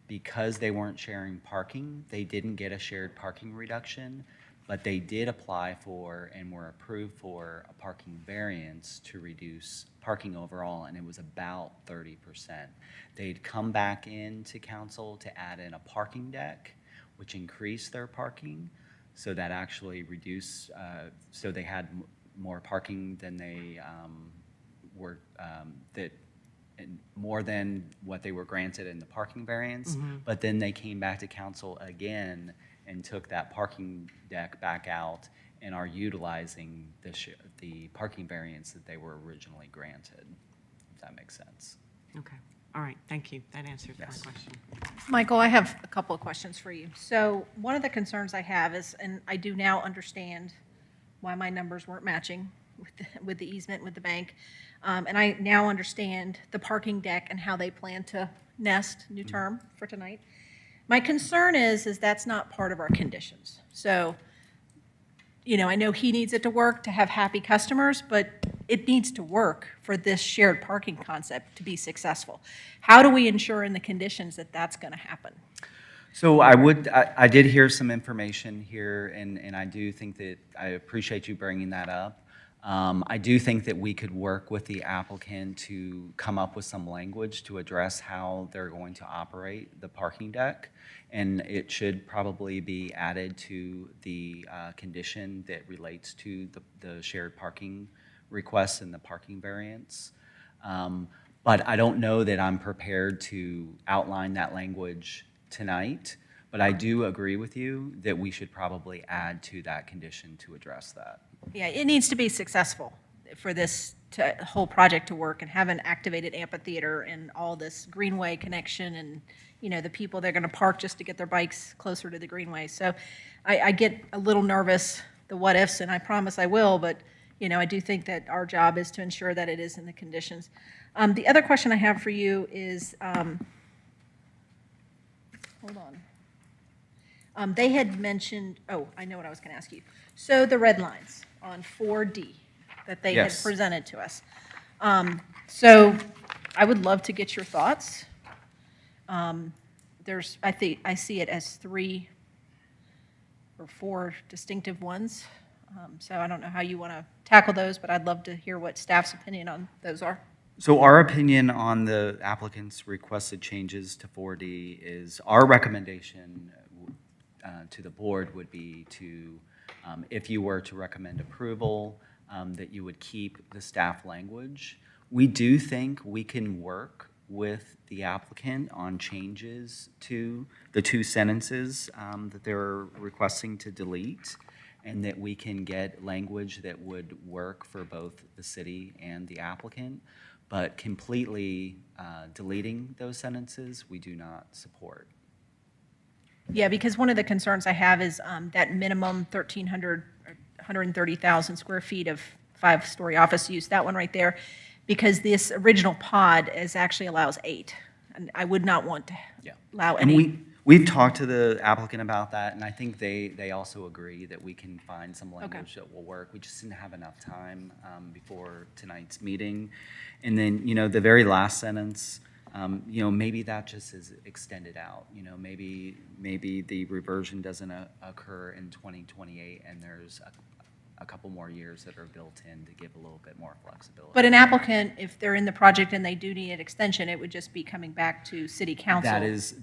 Because they weren't sharing parking, they didn't get a shared parking reduction, but they did apply for and were approved for a parking variance to reduce parking overall, and it was about 30%. They'd come back into council to add in a parking deck, which increased their parking, so that actually reduced, so they had more parking than they were, and more than what they were granted in the parking variance. But then they came back to council again and took that parking deck back out and are utilizing the parking variance that they were originally granted, if that makes sense. Okay, all right, thank you. That answers my Yes. question. Michael, I have a couple of questions for you. So one of the concerns I have is, and I do now understand why my numbers weren't matching with the easement with the bank, and I now understand the parking deck and how they plan to nest, new term for tonight. My concern is that's not part of our conditions. So, you know, I know he needs it to work to have happy customers, but it needs to work for this shared parking concept to be successful. How do we ensure in the conditions that that's going to happen? So I did hear some information here, and I do think that, I appreciate you bringing that up. I do think that we could work with the applicant to come up with some language to address how they're going to operate the parking deck. And it should probably be added to the condition that relates to the shared parking requests and the parking variance. But I don't know that I'm prepared to outline that language tonight. But I do agree with you that we should probably add to that condition to address that. Yeah, it needs to be successful for this whole project to work and have an activated amphitheater and all this greenway connection and, you know, the people they're going to park just to get their bikes closer to the greenway. So I get a little nervous, the what ifs, and I promise I will, but, you know, I do think that our job is to ensure that it is in the conditions. The other question I have for you is, hold on. They had mentioned, oh, I know what I was going to ask you. So the red lines on 4D that they had Yes. presented to us. So I would love to get your thoughts. I see it as 3 or 4 distinctive ones. So I don't know how you want to tackle those, but I'd love to hear what staff's opinion on those are. So our opinion on the applicant's requested changes to 4D is, our recommendation to the board would be to, if you were to recommend approval, that you would keep the staff language. We do think we can work with the applicant on changes to the 2 sentences that they're requesting to delete, and that we can get language that would work for both the city and the applicant. But completely deleting those sentences, we do not support. Yeah, because one of the concerns I have is that minimum 1,300, or 130,000 square feet of 5-story office use, that one right there, because this original pod actually allows 8, and I would not want to allow And any. we've talked to the applicant about that, and I think they also agree that we can find some language that will work. We just didn't have enough time before tonight's meeting. And then, you know, the very last sentence, you know, maybe that just is extended out. You know, maybe the reversion doesn't occur in 2028, and there's a couple more years that are built in to give a little bit more flexibility. But an applicant, if they're in the project and they do need an extension, it would just be coming back to city council.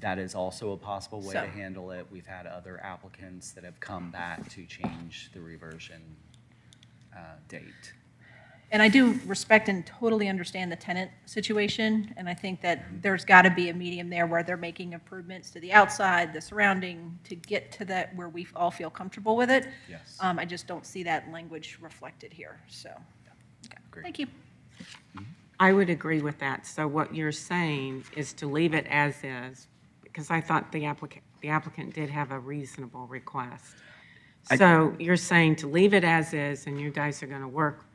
That is also a possible way So- to handle it. We've had other applicants that have come back to change the reversion date. And I do respect and totally understand the tenant situation, and I think that there's got to be a medium there where they're making improvements to the outside, the surrounding, to get to that where we all feel comfortable with it. Yes. I just don't see that language reflected here, so. Okay. Thank you. I would agree with that. So what you're saying is to leave it as is, because I thought the applicant did have a reasonable request. So you're saying to leave it as is, and you guys are going to work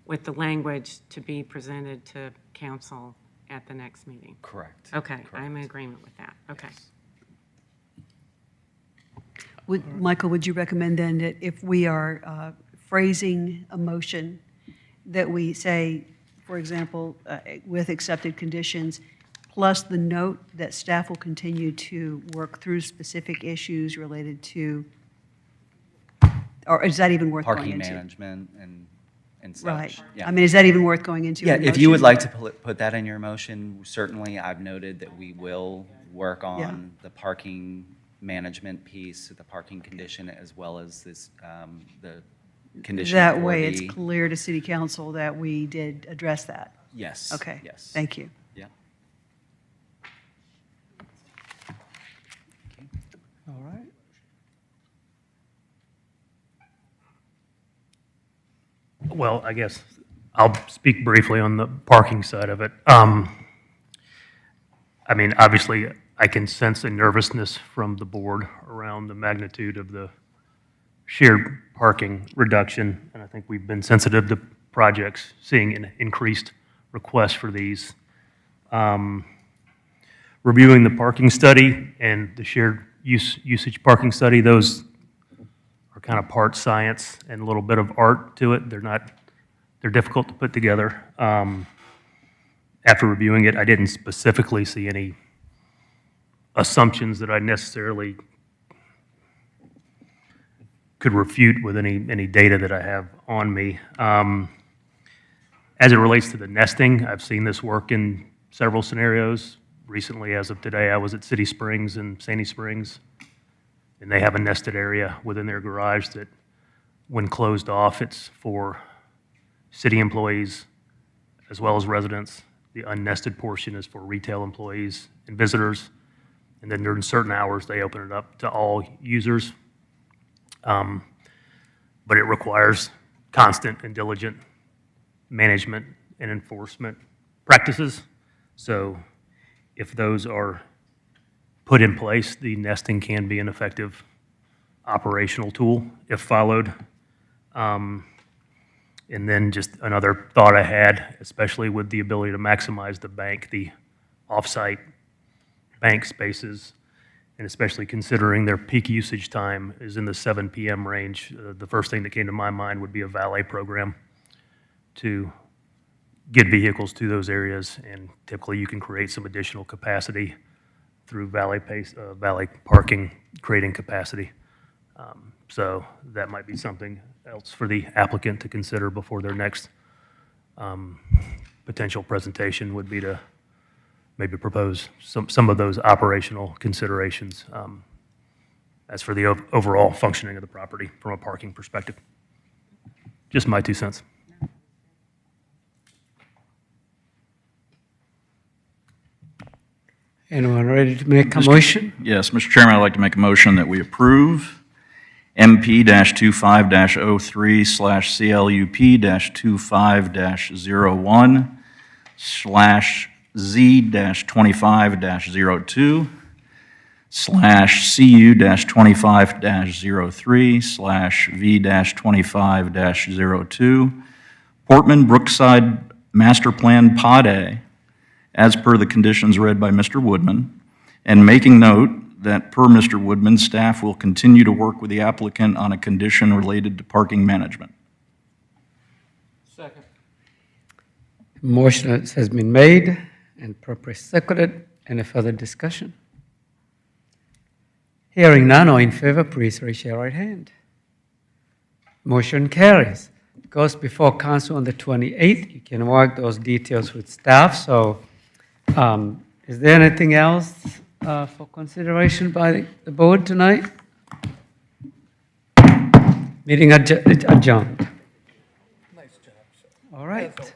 with the language to be presented to council at the next meeting? Correct. Okay, Correct. I'm in agreement with that. Okay. Michael, would you recommend then that if we are phrasing a motion, that we say, for example, with accepted conditions, plus the note that staff will continue to work through specific issues related to Or is that even worth going Parking into? management and such. Right. Yeah. I mean, is that even worth going into? Yeah, in if you would motion? like to put that in your motion, certainly I've noted that we will work on the parking management piece, the parking condition, as well as this, the condition That for way, it's the- clear to city council that we did address that. Yes. Okay. Yes. Thank you. Yeah. All right. Well, I guess I'll speak briefly on the parking side of it. I mean, obviously, I can sense a nervousness from the board around the magnitude of the shared parking reduction, and I think we've been sensitive to projects seeing an increased request for these. Reviewing the parking study and the shared usage parking study, those are kind of part science and a little bit of art to it. They're difficult to put together. After reviewing it, I didn't specifically see any assumptions that I necessarily could refute with any data that I have on me. As it relates to the nesting, I've seen this work in several scenarios. Recently, as of today, I was at City Springs and Sandy Springs, and they have a nested area within their garage that, when closed off, it's for city employees as well as residents. The unnested portion is for retail employees and visitors. And then during certain hours, they open it up to all users. But it requires constant and diligent management and enforcement practices. So if those are put in place, the nesting can be an effective operational tool if followed. And then just another thought I had, especially with the ability to maximize the off-site bank spaces, and especially considering their peak usage time is in the 7 p.m. range, the first thing that came to my mind would be a valet program to get vehicles to those areas, and typically you can create some additional capacity through valet parking, creating capacity. So that might be something else for the applicant to consider before their next potential presentation, would be to maybe propose some of those operational considerations as for the overall functioning of the property from a parking perspective. Just my 2 cents. Anyone ready to make a motion? Yes, Mr. Chairman, I'd like to make a motion that we approve MP-25-03/CLUP-25-01/Z-25-03/V-25-02, Portman Brookside Master Plan Pod A, as per the conditions read by Mr. Woodman, and making note that per Mr. Woodman, staff will continue to work with the applicant on a condition related to parking management. Second. Motion has been made and properly seconded. Any further discussion? Hearing none, all in favor, please raise your right hand. Motion carries. Goes before council on the 28th. You can work those details with staff. So is there anything else for consideration by the board tonight? Meeting adjourned. Nice job, sir. All right.